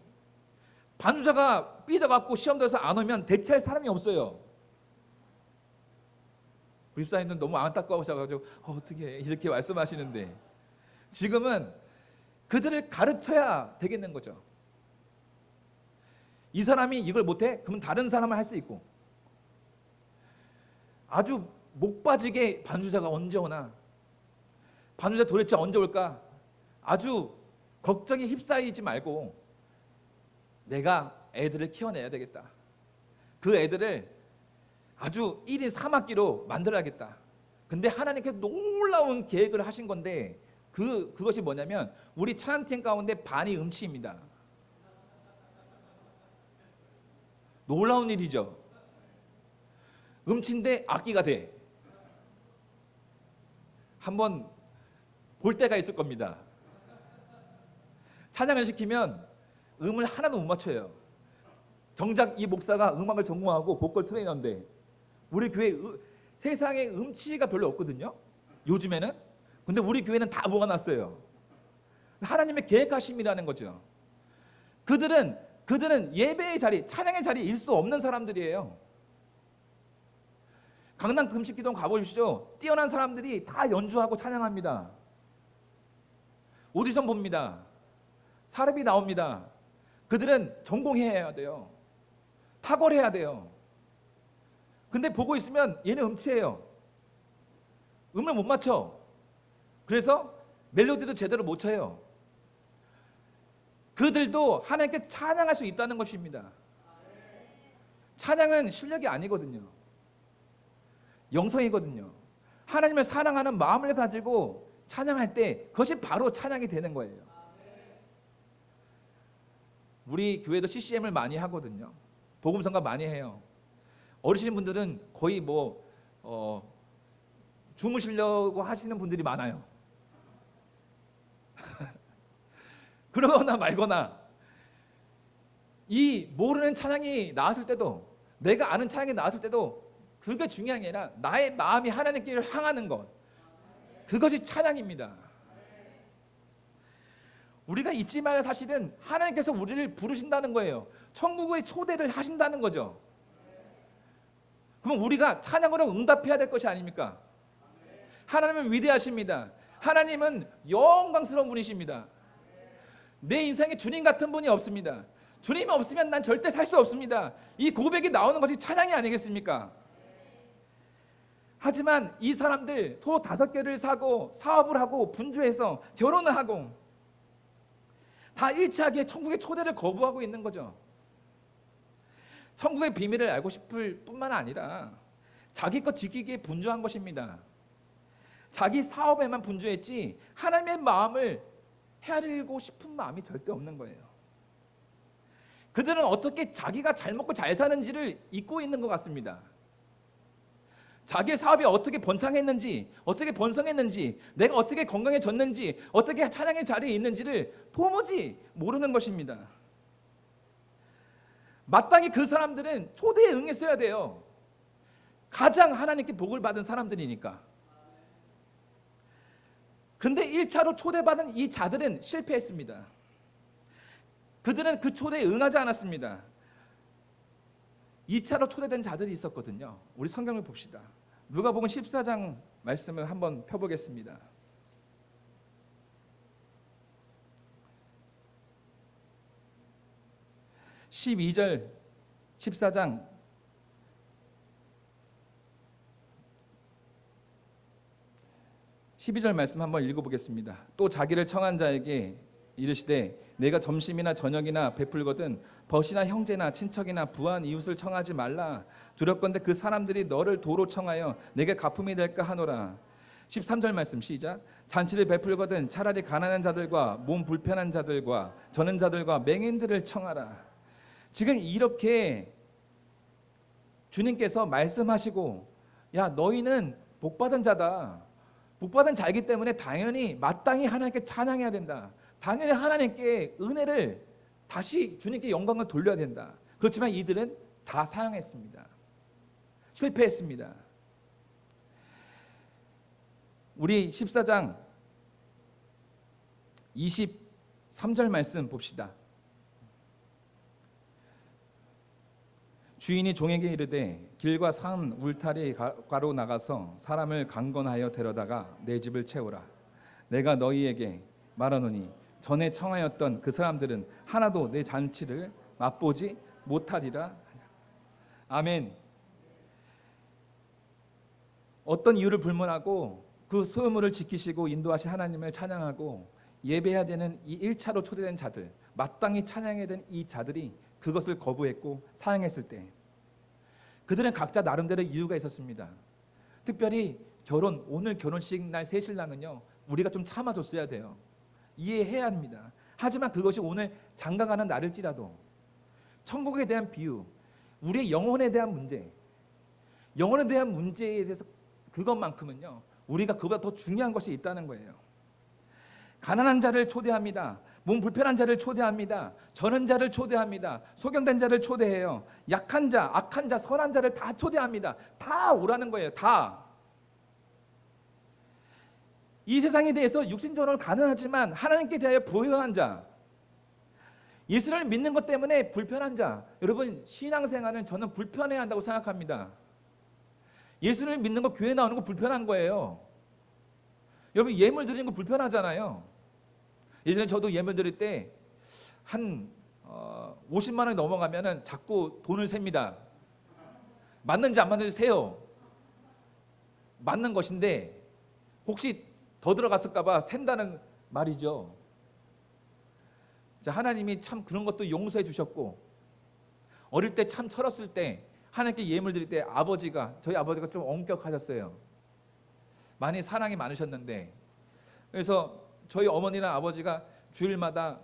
반주자가 삐져갖고 시험 들어서 안 오면 대체할 사람이 없어요. 우리 집사님은 너무 안타까우셔가지고 어떻게 이렇게 말씀하시는데 지금은 그들을 가르쳐야 되겠는 거죠. 이 사람이 이걸 못해? 그러면 다른 사람을 할 수 있고 아주 목 빠지게 반주자가 언제 오나 반주자 도대체 언제 올까 아주 걱정에 휩싸이지 말고 내가 애들을 키워내야 되겠다. 그 애들을 아주 1인 3학기로 만들어야겠다. 근데 하나님께서 놀라운 계획을 하신 건데 그것이 뭐냐면 우리 찬양팀 가운데 반이 음치입니다. 놀라운 일이죠. 음치인데 악기가 돼. 한번 볼 때가 있을 겁니다. 찬양을 시키면 음을 하나도 못 맞춰요. 정작 이 목사가 음악을 전공하고 보컬 트레이너인데 우리 교회 세상에 음치가 별로 없거든요. 요즘에는. 근데 우리 교회는 다 모아놨어요. 하나님의 계획하심이라는 거죠. 그들은 예배의 자리, 찬양의 자리에 있을 수 없는 사람들이에요. 강남 금식기도 가보십시오. 뛰어난 사람들이 다 연주하고 찬양합니다. 오디션 봅니다. 사례비 나옵니다. 그들은 전공해야 돼요. 탁월해야 돼요. 근데 보고 있으면 얘는 음치예요. 음을 못 맞춰. 그래서 멜로디도 제대로 못 쳐요. 그들도 하나님께 찬양할 수 있다는 것입니다. 찬양은 실력이 아니거든요. 영성이거든요. 하나님을 사랑하는 마음을 가지고 찬양할 때 그것이 바로 찬양이 되는 거예요. 우리 교회도 CCM을 많이 하거든요. 복음성가 많이 해요. 어르신 분들은 거의 주무시려고 하시는 분들이 많아요. 그러거나 말거나 이 모르는 찬양이 나왔을 때도 내가 아는 찬양이 나왔을 때도 그게 중요한 게 아니라 나의 마음이 하나님께 향하는 것 그것이 찬양입니다. 우리가 잊지 말아야 사실은 하나님께서 우리를 부르신다는 거예요. 천국의 초대를 하신다는 거죠. 그럼 우리가 찬양으로 응답해야 될 것이 아닙니까? 하나님은 위대하십니다. 하나님은 영광스러운 분이십니다. 내 인생에 주님 같은 분이 없습니다. 주님이 없으면 난 절대 살 수 없습니다. 이 고백이 나오는 것이 찬양이 아니겠습니까? 하지만 이 사람들 도 5개를 사고 사업을 하고 분주해서 결혼을 하고 다 일치하게 천국의 초대를 거부하고 있는 거죠. 천국의 비밀을 알고 싶을 뿐만 아니라 자기 것 지키기에 분주한 것입니다. 자기 사업에만 분주했지 하나님의 마음을 헤아리고 싶은 마음이 절대 없는 거예요. 그들은 어떻게 자기가 잘 먹고 잘 사는지를 잊고 있는 것 같습니다. 자기의 사업이 어떻게 번창했는지, 어떻게 번성했는지, 내가 어떻게 건강해졌는지, 어떻게 찬양의 자리에 있는지를 도무지 모르는 것입니다. 마땅히 그 사람들은 초대에 응했어야 돼요. 가장 하나님께 복을 받은 사람들이니까. 근데 1차로 초대받은 이 자들은 실패했습니다. 그들은 그 초대에 응하지 않았습니다. 2차로 초대된 자들이 있었거든요. 우리 성경을 봅시다. 누가복음 14장 말씀을 한번 펴보겠습니다. 12절 14장 12절 말씀 한번 읽어보겠습니다. 또 자기를 청한 자에게 이르시되 내가 점심이나 저녁이나 베풀거든 벗이나 형제나 친척이나 부한 이웃을 청하지 말라. 두렵건대 그 사람들이 너를 도로 청하여 내게 가품이 될까 하노라. 13절 말씀 시작. 잔치를 베풀거든 차라리 가난한 자들과 몸 불편한 자들과 저는 자들과 맹인들을 청하라. 지금 이렇게 주님께서 말씀하시고 야 너희는 복받은 자다. 복받은 자이기 때문에 당연히 마땅히 하나님께 찬양해야 된다. 당연히 하나님께 은혜를 다시 주님께 영광을 돌려야 된다. 그렇지만 이들은 다 사양했습니다. 실패했습니다. 우리 14장 23절 말씀 봅시다. 주인이 종에게 이르되 길과 산 울타리 가로 나가서 사람을 강건하여 데려다가 내 집을 채우라. 내가 너희에게 말하노니 전에 청하였던 그 사람들은 하나도 내 잔치를 맛보지 못하리라. 아멘. 어떤 이유를 불문하고 그 소유물을 지키시고 인도하신 하나님을 찬양하고 예배해야 되는 이 1차로 초대된 자들, 마땅히 찬양해야 되는 이 자들이 그것을 거부했고 사양했을 때 그들은 각자 나름대로 이유가 있었습니다. 특별히 오늘 결혼식 날 새신랑은요, 우리가 좀 참아줬어야 돼요. 이해해야 합니다. 하지만 그것이 오늘 장가가는 날일지라도 천국에 대한 비유, 우리의 영혼에 대한 문제, 영혼에 대한 문제에 대해서 그것만큼은요, 우리가 그보다 더 중요한 것이 있다는 거예요. 가난한 자를 초대합니다. 몸 불편한 자를 초대합니다. 저는 자를 초대합니다. 소경된 자를 초대해요. 약한 자, 악한 자, 선한 자를 다 초대합니다. 다 오라는 거예요. 다. 이 세상에 대해서 육신적으로 가난하지만 하나님께 대하여 부유한 자, 예수를 믿는 것 때문에 불편한 자, 여러분 신앙생활은 저는 불편해야 한다고 생각합니다. 예수를 믿는 거, 교회 나오는 거 불편한 거예요. 여러분 예물 드리는 거 불편하잖아요. 예전에 저도 예물 드릴 때 한 50만 원이 넘어가면은 자꾸 돈을 셉니다. 맞는지 안 맞는지 세요. 맞는 것인데 혹시 더 들어갔을까 봐 센다는 말이죠. 자, 하나님이 참 그런 것도 용서해 주셨고, 어릴 때 참 철없을 때 하나님께 예물 드릴 때 저희 아버지가 좀 엄격하셨어요. 많이 사랑이 많으셨는데, 그래서 저희 어머니랑 아버지가 주일마다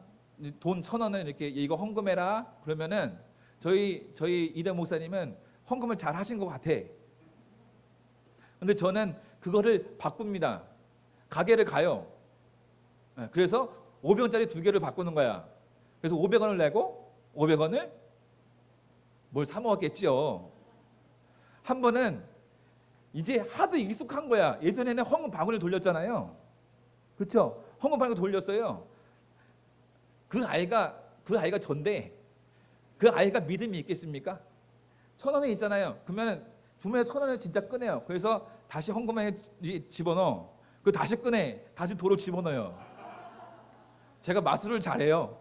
돈 1,000원을 이렇게 이거 헌금해라 그러면은 저희 이대 목사님은 헌금을 잘 하신 것 같아. 근데 저는 그거를 바꿉니다. 가게를 가요. 그래서 500원짜리 2개를 바꾸는 거야. 그래서 500원을 내고 500원을 뭘 사 먹었겠지요. 한 번은 이제 하도 익숙한 거야. 예전에는 헌금 바구니를 돌렸잖아요. 그렇죠? 헌금 바구니 돌렸어요. 그 아이가 전데 그 아이가 믿음이 있겠습니까? 1,000원에 있잖아요. 그러면 주머니에 1,000원을 진짜 꺼내요. 그래서 다시 헌금에 집어넣어. 그 다시 꺼내. 다시 도로 집어넣어요. 제가 마술을 잘해요.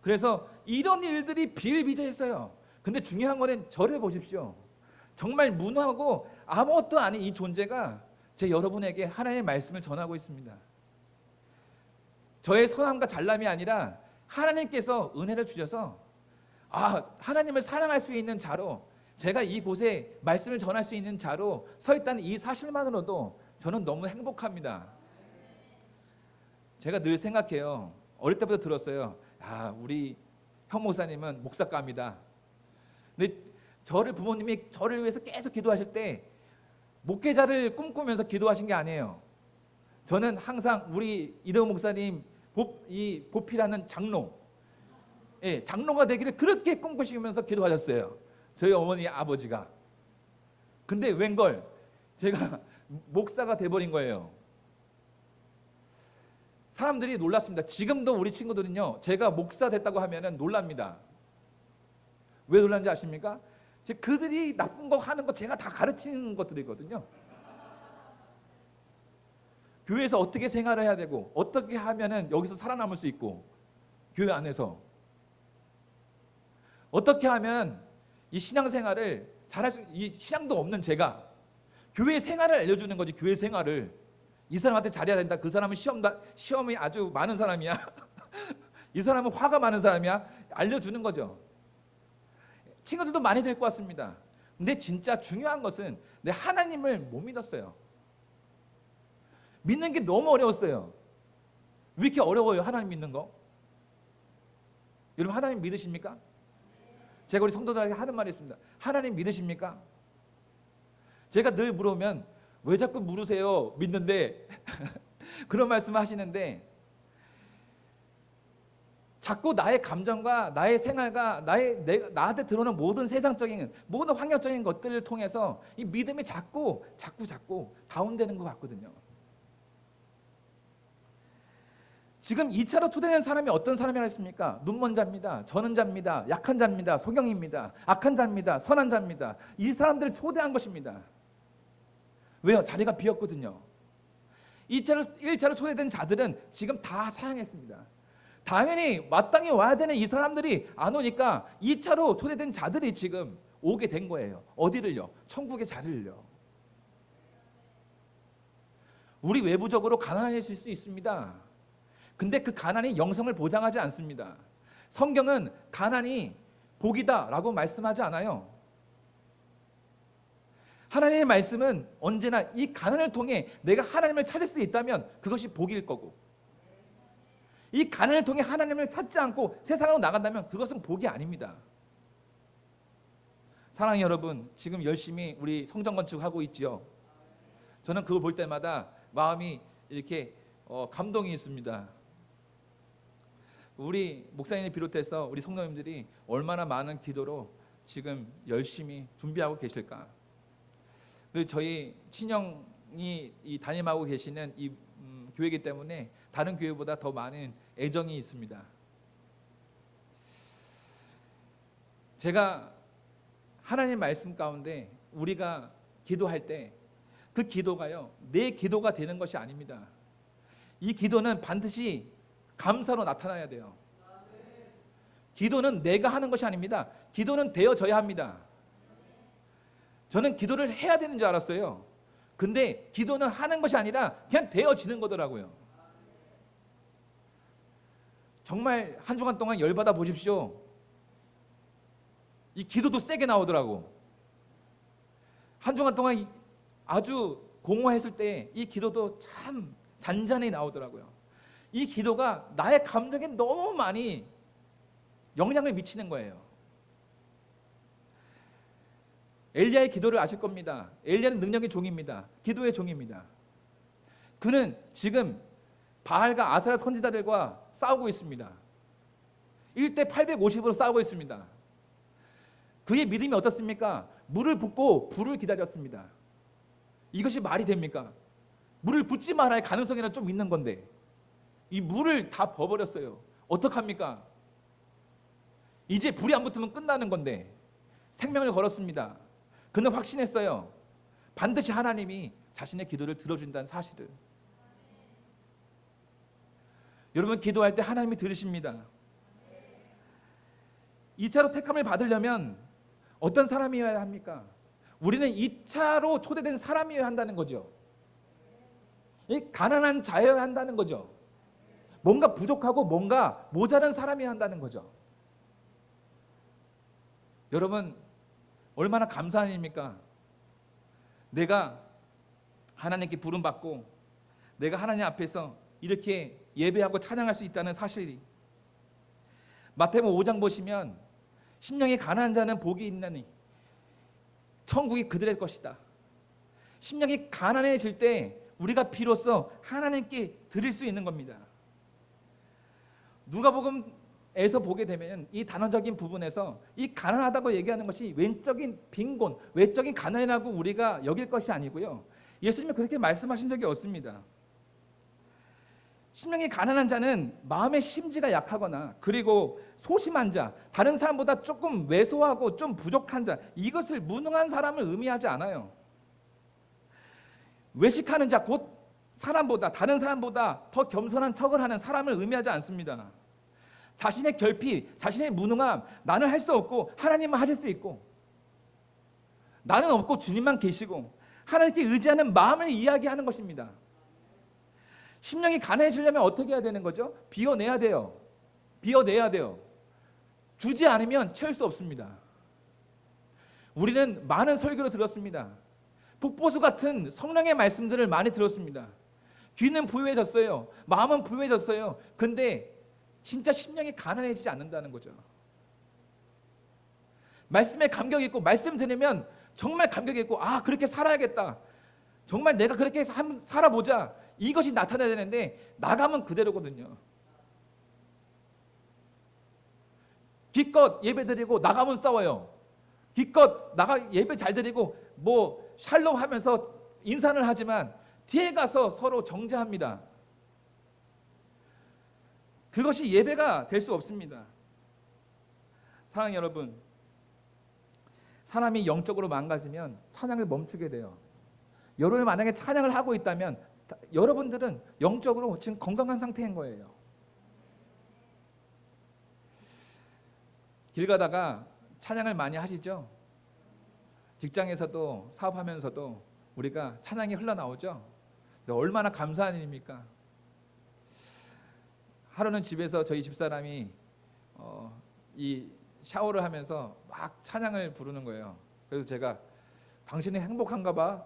그래서 이런 일들이 비일비재했어요. 근데 중요한 거는 저를 보십시오. 정말 무능하고 아무것도 아닌 이 존재가 제 여러분에게 하나님의 말씀을 전하고 있습니다. 저의 선함과 잘남이 아니라 하나님께서 은혜를 주셔서 하나님을 사랑할 수 있는 자로, 제가 이곳에 말씀을 전할 수 있는 자로 서 있다는 이 사실만으로도 저는 너무 행복합니다. 제가 늘 생각해요. 어릴 때부터 들었어요. 우리 형 목사님은 목사감이다. 근데 부모님이 저를 위해서 계속 기도하실 때 목회자를 꿈꾸면서 기도하신 게 아니에요. 저는 항상 우리 이대호 목사님 보필하는 장로, 장로가 되기를 그렇게 꿈꾸시면서 기도하셨어요. 저희 어머니 아버지가. 근데 웬걸 제가 목사가 돼버린 거예요. 사람들이 놀랐습니다. 지금도 우리 친구들은요, 제가 목사 됐다고 하면은 놀랍니다. 왜 놀란지 아십니까? 그들이 나쁜 거 하는 거 제가 다 가르치는 것들이거든요. 교회에서 어떻게 생활을 해야 되고 어떻게 하면은 여기서 살아남을 수 있고, 교회 안에서 어떻게 하면 이 신앙생활을 잘할 수, 이 신앙도 없는 제가 교회 생활을 알려주는 거지. 교회 생활을 이 사람한테 잘해야 된다. 그 사람은 시험이 아주 많은 사람이야. 이 사람은 화가 많은 사람이야. 알려주는 거죠. 친구들도 많이 데리고 왔습니다. 근데 진짜 중요한 것은 내 하나님을 못 믿었어요. 믿는 게 너무 어려웠어요. 왜 이렇게 어려워요? 하나님 믿는 거? 여러분 하나님 믿으십니까? 제가 우리 성도들에게 하는 말이 있습니다. 하나님 믿으십니까? 제가 늘 물어보면 왜 자꾸 물으세요? 믿는데 그런 말씀을 하시는데 자꾸 나의 감정과 나의 생활과 나한테 들어오는 모든 세상적인 모든 환경적인 것들을 통해서 이 믿음이 자꾸 다운되는 것 같거든요. 지금 2차로 초대되는 사람이 어떤 사람이라 했습니까? 눈먼 자입니다. 저는 자입니다. 약한 자입니다. 소경입니다. 악한 자입니다. 선한 자입니다. 이 사람들을 초대한 것입니다. 왜요? 자리가 비었거든요. 1차로 초대된 자들은 지금 다 사양했습니다. 당연히 마땅히 와야 되는 이 사람들이 안 오니까 2차로 초대된 자들이 지금 오게 된 거예요. 어디를요? 천국의 자리를요. 우리 외부적으로 가난해질 수 있습니다. 근데 그 가난이 영성을 보장하지 않습니다. 성경은 가난이 복이다라고 말씀하지 않아요. 하나님의 말씀은 언제나 이 가난을 통해 내가 하나님을 찾을 수 있다면 그것이 복일 거고, 이 가난을 통해 하나님을 찾지 않고 세상으로 나간다면 그것은 복이 아닙니다. 사랑하는 여러분, 지금 열심히 우리 성전 건축하고 있지요. 저는 그걸 볼 때마다 마음이 이렇게 감동이 있습니다. 우리 목사님을 비롯해서 우리 성도님들이 얼마나 많은 기도로 지금 열심히 준비하고 계실까. 그리고 저희 친형이 이 담임하고 계시는 이 교회이기 때문에 다른 교회보다 더 많은 애정이 있습니다. 제가 하나님 말씀 가운데 우리가 기도할 때 그 기도가요, 내 기도가 되는 것이 아닙니다. 이 기도는 반드시 감사로 나타나야 돼요. 기도는 내가 하는 것이 아닙니다. 기도는 되어져야 합니다. 저는 기도를 해야 되는 줄 알았어요. 근데 기도는 하는 것이 아니라 그냥 되어지는 거더라고요. 정말 한 주간 동안 열받아 보십시오. 이 기도도 세게 나오더라고. 한 주간 동안 아주 공허했을 때 이 기도도 참 잔잔히 나오더라고요. 이 기도가 나의 감정에 너무 많이 영향을 미치는 거예요. 엘리야의 기도를 아실 겁니다. 엘리야는 능력의 종입니다. 기도의 종입니다. 그는 지금 바알과 아세라 선지자들과 싸우고 있습니다. 1대 850으로 싸우고 있습니다. 그의 믿음이 어떻습니까? 물을 붓고 불을 기다렸습니다. 이것이 말이 됩니까? 물을 붓지 말아야 가능성이나 좀 있는 건데 이 물을 다 버버렸어요. 어떡합니까? 이제 불이 안 붙으면 끝나는 건데 생명을 걸었습니다. 그는 확신했어요. 반드시 하나님이 자신의 기도를 들어준다는 사실을. 여러분, 기도할 때 하나님이 들으십니다. 2차로 택함을 받으려면 어떤 사람이어야 합니까? 우리는 2차로 초대된 사람이어야 한다는 거죠. 이 가난한 자여야 한다는 거죠. 뭔가 부족하고 뭔가 모자란 사람이어야 한다는 거죠. 여러분, 얼마나 감사한 일입니까? 내가 하나님께 부름받고 내가 하나님 앞에서 이렇게 예배하고 찬양할 수 있다는 사실이. 마태복음 5장 보시면 심령이 가난한 자는 복이 있나니 천국이 그들의 것이다. 심령이 가난해질 때 우리가 비로소 하나님께 드릴 수 있는 겁니다. 누가복음에서 보게 되면 이 단어적인 부분에서 이 가난하다고 얘기하는 것이 외적인 빈곤, 외적인 가난이라고 우리가 여길 것이 아니고요. 예수님은 그렇게 말씀하신 적이 없습니다. 심령이 가난한 자는 마음의 심지가 약하거나 그리고 소심한 자, 다른 사람보다 조금 왜소하고 좀 부족한 자, 이것을 무능한 사람을 의미하지 않아요. 외식하는 자, 곧 사람보다 다른 사람보다 더 겸손한 척을 하는 사람을 의미하지 않습니다. 자신의 결핍, 자신의 무능함, 나는 할 수 없고 하나님은 하실 수 있고 나는 없고 주님만 계시고 하나님께 의지하는 마음을 이야기하는 것입니다. 심령이 가난해지려면 어떻게 해야 되는 거죠? 비워내야 돼요. 비워내야 돼요. 주지 않으면 채울 수 없습니다. 우리는 많은 설교를 들었습니다. 북보수 같은 성령의 말씀들을 많이 들었습니다. 귀는 부유해졌어요. 마음은 부유해졌어요. 근데 진짜 심령이 가난해지지 않는다는 거죠. 말씀에 감격 있고 말씀 들으면 정말 감격 있고 아 그렇게 살아야겠다. 정말 내가 그렇게 해서 한번 살아보자. 이것이 나타나야 되는데 나가면 그대로거든요. 기껏 예배 드리고 나가면 싸워요. 기껏 나가 예배 잘 드리고 뭐 샬롬 하면서 인사를 하지만 뒤에 가서 서로 정죄합니다. 그것이 예배가 될 수 없습니다. 사랑하는 여러분, 사람이 영적으로 망가지면 찬양을 멈추게 돼요. 여러분이 만약에 찬양을 하고 있다면 여러분들은 영적으로 지금 건강한 상태인 거예요. 길 가다가 찬양을 많이 하시죠? 직장에서도 사업하면서도 우리가 찬양이 흘러나오죠? 얼마나 감사한 일입니까? 하루는 집에서 저희 집사람이 이 샤워를 하면서 막 찬양을 부르는 거예요. 그래서 제가 당신이 행복한가 봐.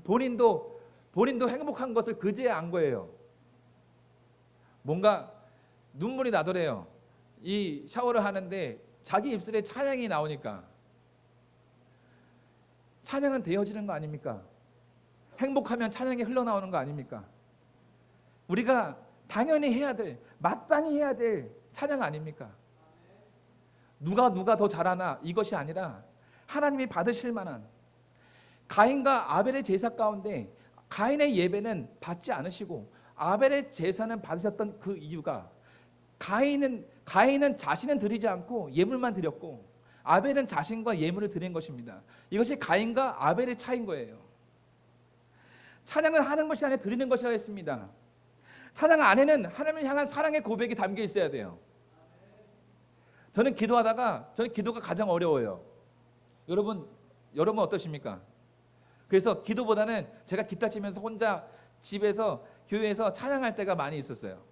본인도 행복한 것을 그제야 안 거예요. 뭔가 눈물이 나더래요. 이 샤워를 하는데 자기 입술에 찬양이 나오니까. 찬양은 되어지는 거 아닙니까? 행복하면 찬양이 흘러나오는 거 아닙니까? 우리가 당연히 해야 될, 마땅히 해야 될 찬양 아닙니까? 누가 더 잘하나 이것이 아니라 하나님이 받으실 만한, 가인과 아벨의 제사 가운데 가인의 예배는 받지 않으시고 아벨의 제사는 받으셨던 그 이유가, 가인은 자신은 드리지 않고 예물만 드렸고 아벨은 자신과 예물을 드린 것입니다. 이것이 가인과 아벨의 차이인 거예요. 찬양을 하는 것이 아니라 드리는 것이라 했습니다. 찬양 안에는 하나님을 향한 사랑의 고백이 담겨 있어야 돼요. 저는 기도가 가장 어려워요. 여러분 어떠십니까? 그래서 기도보다는 제가 기타 치면서 혼자 집에서 교회에서 찬양할 때가 많이 있었어요.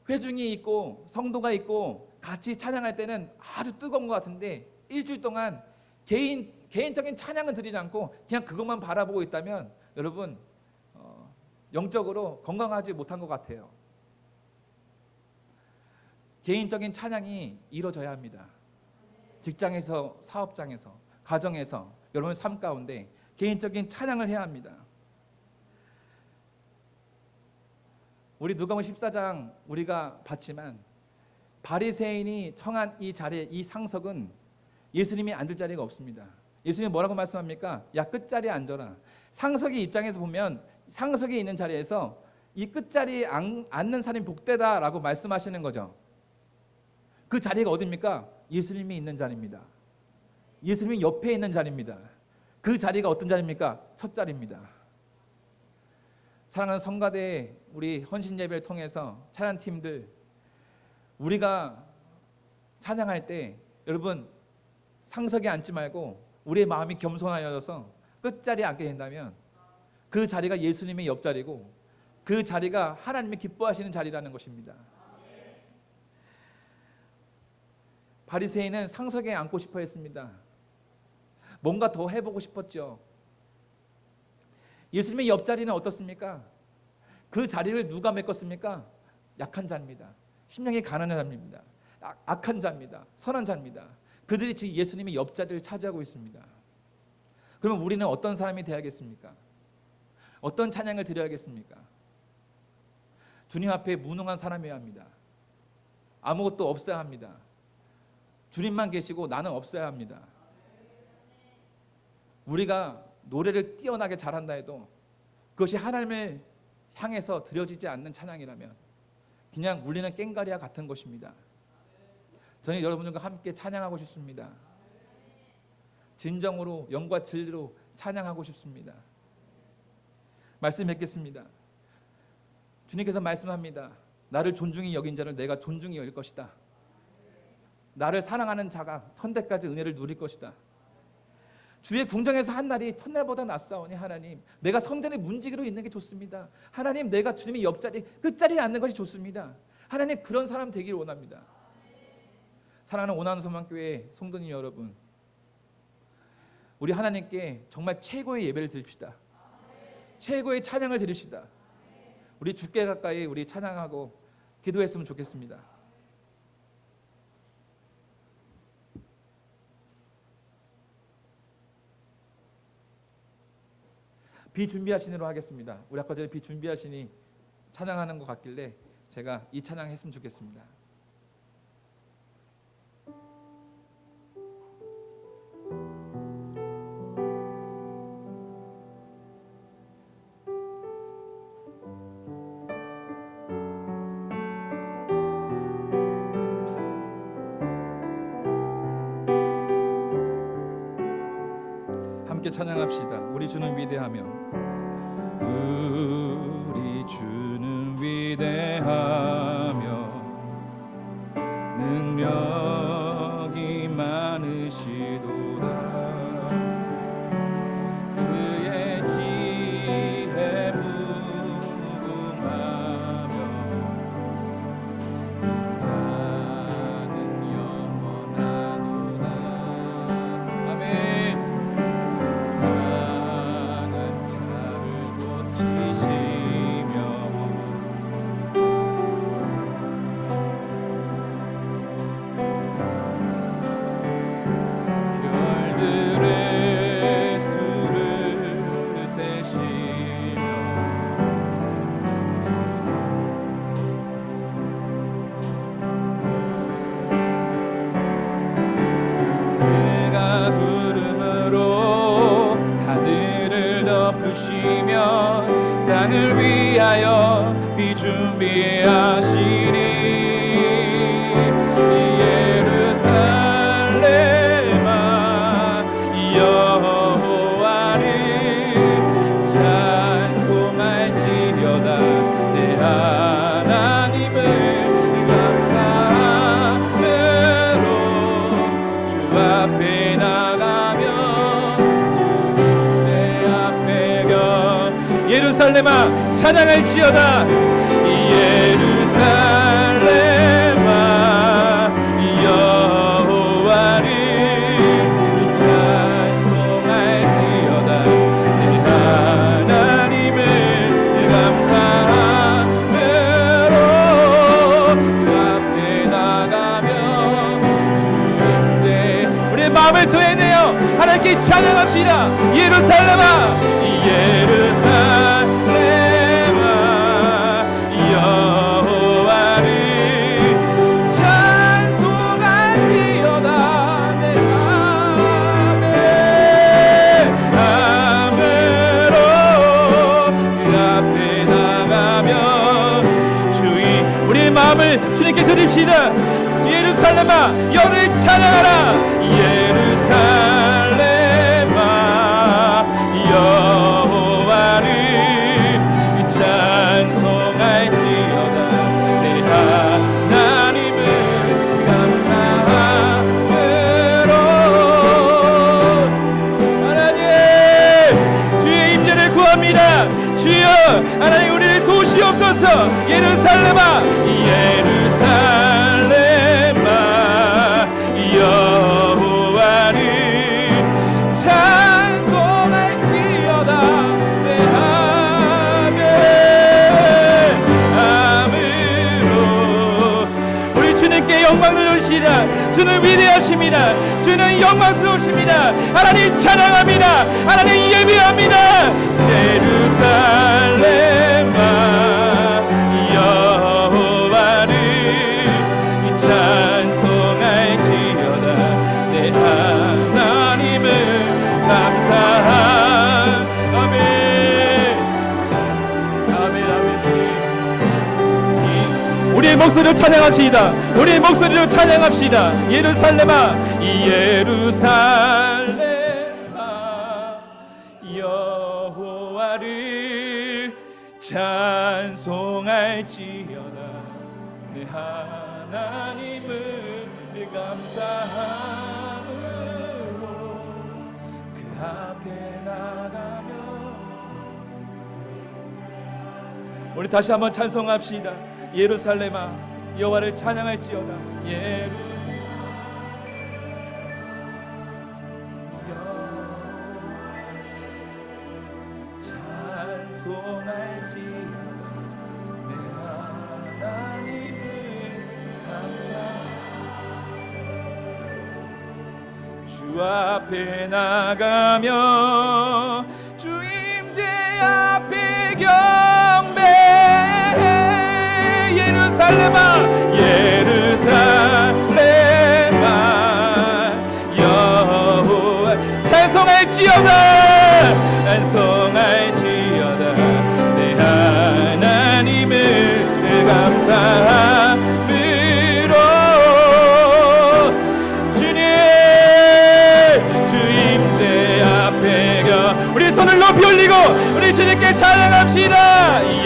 회중이 있고 성도가 있고 같이 찬양할 때는 아주 뜨거운 것 같은데 일주일 동안 개인적인 찬양은 드리지 않고 그냥 그것만 바라보고 있다면 여러분 영적으로 건강하지 못한 것 같아요. 개인적인 찬양이 이루어져야 합니다. 직장에서, 사업장에서, 가정에서, 여러분의 삶 가운데 개인적인 찬양을 해야 합니다. 우리 누가복음 14장 우리가 봤지만 바리새인이 청한 이 자리에, 이 상석은 예수님이 앉을 자리가 없습니다. 예수님이 뭐라고 말씀합니까? 야, 끝자리에 앉아라. 상석의 입장에서 보면 상석에 있는 자리에서 이 끝자리에 앉는 사람이 복되다라고 말씀하시는 거죠. 그 자리가 어디입니까? 예수님이 있는 자리입니다. 예수님이 옆에 있는 자리입니다. 그 자리가 어떤 자리입니까? 첫 자리입니다. 사랑하는 성가대 우리 헌신 예배를 통해서 찬양팀들, 우리가 찬양할 때 여러분 상석에 앉지 말고 우리의 마음이 겸손하여서 끝자리에 앉게 된다면 그 자리가 예수님의 옆자리고 그 자리가 하나님이 기뻐하시는 자리라는 것입니다. 바리새인은 상석에 앉고 싶어 했습니다. 뭔가 더 해보고 싶었죠. 예수님의 옆자리는 어떻습니까? 그 자리를 누가 메꿨습니까? 약한 자입니다. 심령이 가난한 자입니다. 악한 자입니다. 선한 자입니다. 그들이 지금 예수님의 옆자리를 차지하고 있습니다. 그러면 우리는 어떤 사람이 되어야겠습니까? 어떤 찬양을 드려야겠습니까? 주님 앞에 무능한 사람이어야 합니다. 아무것도 없어야 합니다. 주님만 계시고 나는 없어야 합니다. 우리가 노래를 뛰어나게 잘한다 해도 그것이 하나님을 향해서 드려지지 않는 찬양이라면 그냥 울리는 꽹과리와 같은 것입니다. 저는 여러분들과 함께 찬양하고 싶습니다. 진정으로 영과 진리로 찬양하고 싶습니다. 말씀 뵙겠습니다. 주님께서 말씀합니다. 나를 존중히 여긴 자를 내가 존중히 여길 것이다. 나를 사랑하는 자가 천대까지 은혜를 누릴 것이다. 주의 궁정에서 한 날이 첫날보다 낫사오니 하나님, 내가 성전의 문지기로 있는 게 좋습니다. 하나님, 내가 주님의 옆자리 끝자리에 앉는 것이 좋습니다. 하나님, 그런 사람 되기를 원합니다. 사랑하는 오나는 소망교회 성도님 여러분, 우리 하나님께 정말 최고의 예배를 드립시다. 최고의 찬양을 드립시다. 우리 주께 가까이 우리 찬양하고 기도했으면 좋겠습니다. 비준비하신으로 하겠습니다. 우리 아까 전에 비준비하시니 찬양하는 것 같길래 제가 이 찬양 했으면 좋겠습니다. 함께 찬양합시다. 우리 주는 위대하며 우리 주는 위대하며 능력이 많으시도다. 그의 지혜 무궁하며 자는 영원하도다. 아멘. 상한 자를 고치시며 별들의 수를 세시며 그가 구름으로 하늘을 덮으시며 땅을 위하여 비준비하시니 예루살렘아 여호와를 찬송할지어다. 내 하나님을 감사함으로 주 앞에 나가며 예루살렘아 찬양할지어다. 예루살렘아 여호와를 찬송할지어다. 내 하나님을 감사함으로 그 앞에 나가며 주님께 우리의 마음을 토해내어 하나님께 찬양합시다. 예루살렘아 예루살렘아 여호와를 찬송할지어다. 내 마음으로 그 앞에 나가며 주의 우리의 마음을 주님께 드립시다. 예루살렘아 여호와를 찬양하라. 예루살렘아 여호와를 찬송할지어다. 내 하나님을 감사함으로 하나님 주의 임재를 구합니다. 주여 하나님 우리를 도우시옵소서. 예루살렘아 예루살렘아 여호와를 찬송할지어다. 내 마음으로 우리 주님께 영광을 돌리시라. 주는 위대하십니다. 주는 영광스러우십니다. 하나님 찬양합니다. 하나님 예배합니다. 예루살렘아 여호와를 찬송할지어다. 내 하나님을 감사함. 아멘 아멘 아멘. 우리의 목소리로 찬양합시다. 우리의 목소리로 찬양합시다. 예루살렘아 예루살렘아 여호와를 찬송할지어다. 내 하나님을 감사함으로 그 앞에 나가며 우리 다시 한번 찬송합시다. 예루살렘아 여호와를 찬양할지어다. 찬송할지어다. 내 하나님을 감사하며 주 앞에 나가며 주 임재 예루살렘아 예루살렘아 여호와 찬송할지어다 찬송할지어다 내 하나님을 감사함으로 주님제 앞에 겨 우리 손을 높이 올리고 우리 주님께 찬양합시다.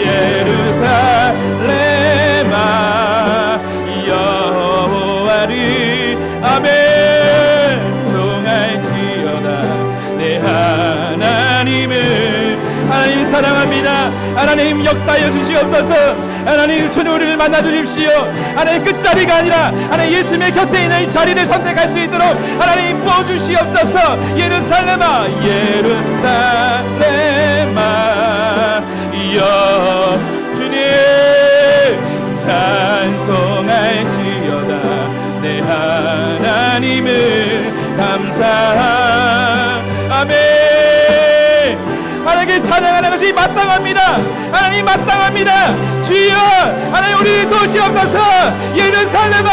예루살렘아 여호와를 아멘 송할지어다 내 하나님을 하나님 사랑합니다. 하나님 역사하여 주시옵소서. 하나님 주님 우리를 만나 주십시오. 하나님 끝자리가 아니라 하나님 예수님의 곁에 있는 이 자리를 선택할 수 있도록 하나님 부어주시옵소서. 예루살렘아 예루살렘아 여 주님 찬송할지어다 내 하나님을 감사하며 하나님께 찬양하는 것이 마땅합니다. 하나님 마땅합니다. 주여 하나님 우리를 도우시옵소서. 예루살렘아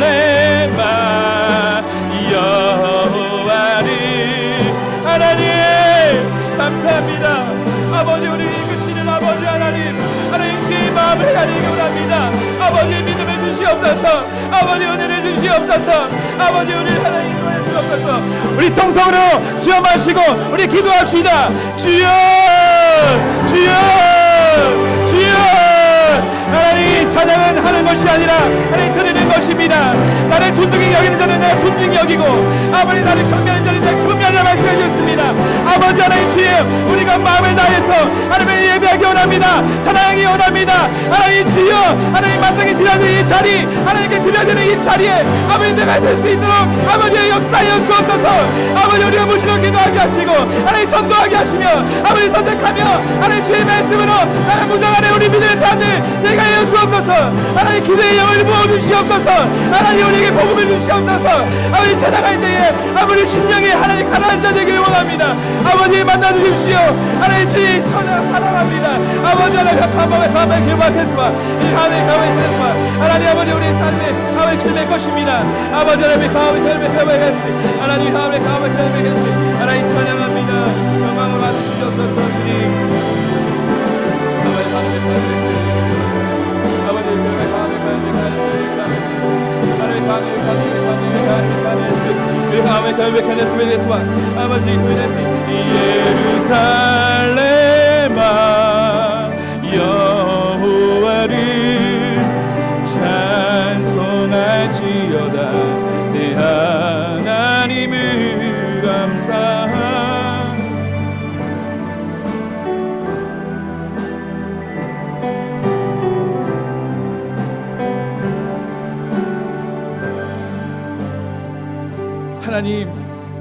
예루살렘아 여호와를 하나님 감사합니다. 아버지 우리 이끄시는 아버지 하나님 주의 마음을 가리기 원합니다. 아버지 믿음을 주시옵소서. 아버지 은혜를 주시옵소서. 아버지 우리를 하나님 인도해 주옵소서. 우리 통성으로 주여 마시고 우리 기도합시다. 주여 주여 주여 하나님 찬양은 하는 것이 아니라 하나님 드리는 것입니다. 나를 존중히 여기는 자는 내가 존중히 여기고 아버지 나를 경멸하는 자는 내가 경멸하라 말씀해 주셨습니다. 아버지 하나님 주여 우리가 마음을 다해서 하나님을 예배하기 원합니다. 찬양하기 원합니다. 하나님 주여 하나님 마땅히 드려야 되는 이 자리 하나님께 드려야 되는 이 자리에 아버지 내가 설 수 있도록 아버지의 역사하여 주옵소서. 아버지 우리가 무시로 기도하게 하시고 하나님 전도하게 하시며 아버지 선택하며 하나님 주의 말씀으로 하나님 무장 안에 우리 믿음의 사람들 내가 하여 주옵소서. 하나님 기도의 영을 부어주시옵소서. 하나님 우리에게 복음을 주시옵소서. 아버지 찬양할 때에 아버지 심령이 하나님 가난한 자 되기를 원합니다. 아버지 만나 주십시오. 하나님 주의 사랑합니다. 아버지 하나님 감사의 기도하겠습니다. 이 하나님 감사의 기도하겠습니다. 하나님 아버지 우리 삶에 아버지 주님의 것입니다. 아버지 하나님 감사의 기도하겠습니다. 하나님 감사의 기도하겠습니다. 하나님 찬양합니다. 영광을 받으시옵소서. 주님 아버지 감사의 기도하겠습니다. 아버지 주님의 감사의 기도하겠습니다. 하나님 감사의 기도하겠습니다. 아버지 예루살렘아 여호와를 찬송할지어다 내 하나님을 감사하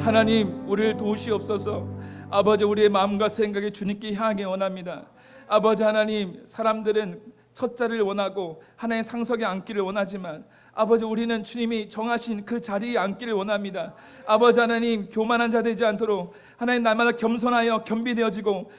하나님 우리를 도우시옵소서. 아버지 우리의 마음과 생각이 주님께 향하게 원합니다. 아버지 하나님 사람들은 첫 자리를 원하고 하나님의 상석에 앉기를 원하지만 아버지 우리는 주님이 정하신 그 자리에 앉기를 원합니다. 아버지 하나님 교만한 자 되지 않도록 하나님 날마다 겸손하여 겸비되어지고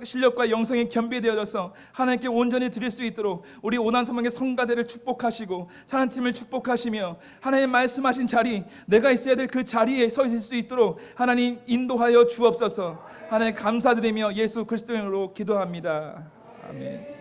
실력과 영성이 겸비되어져서 하나님께 온전히 드릴 수 있도록 우리 오난소망의 성가대를 축복하시고 찬양팀을 축복하시며 하나님 말씀하신 자리 내가 있어야 될 그 자리에 서 있을 수 있도록 하나님 인도하여 주옵소서. 하나님 감사드리며 예수 그리스도의 이름으로 기도합니다. 아멘.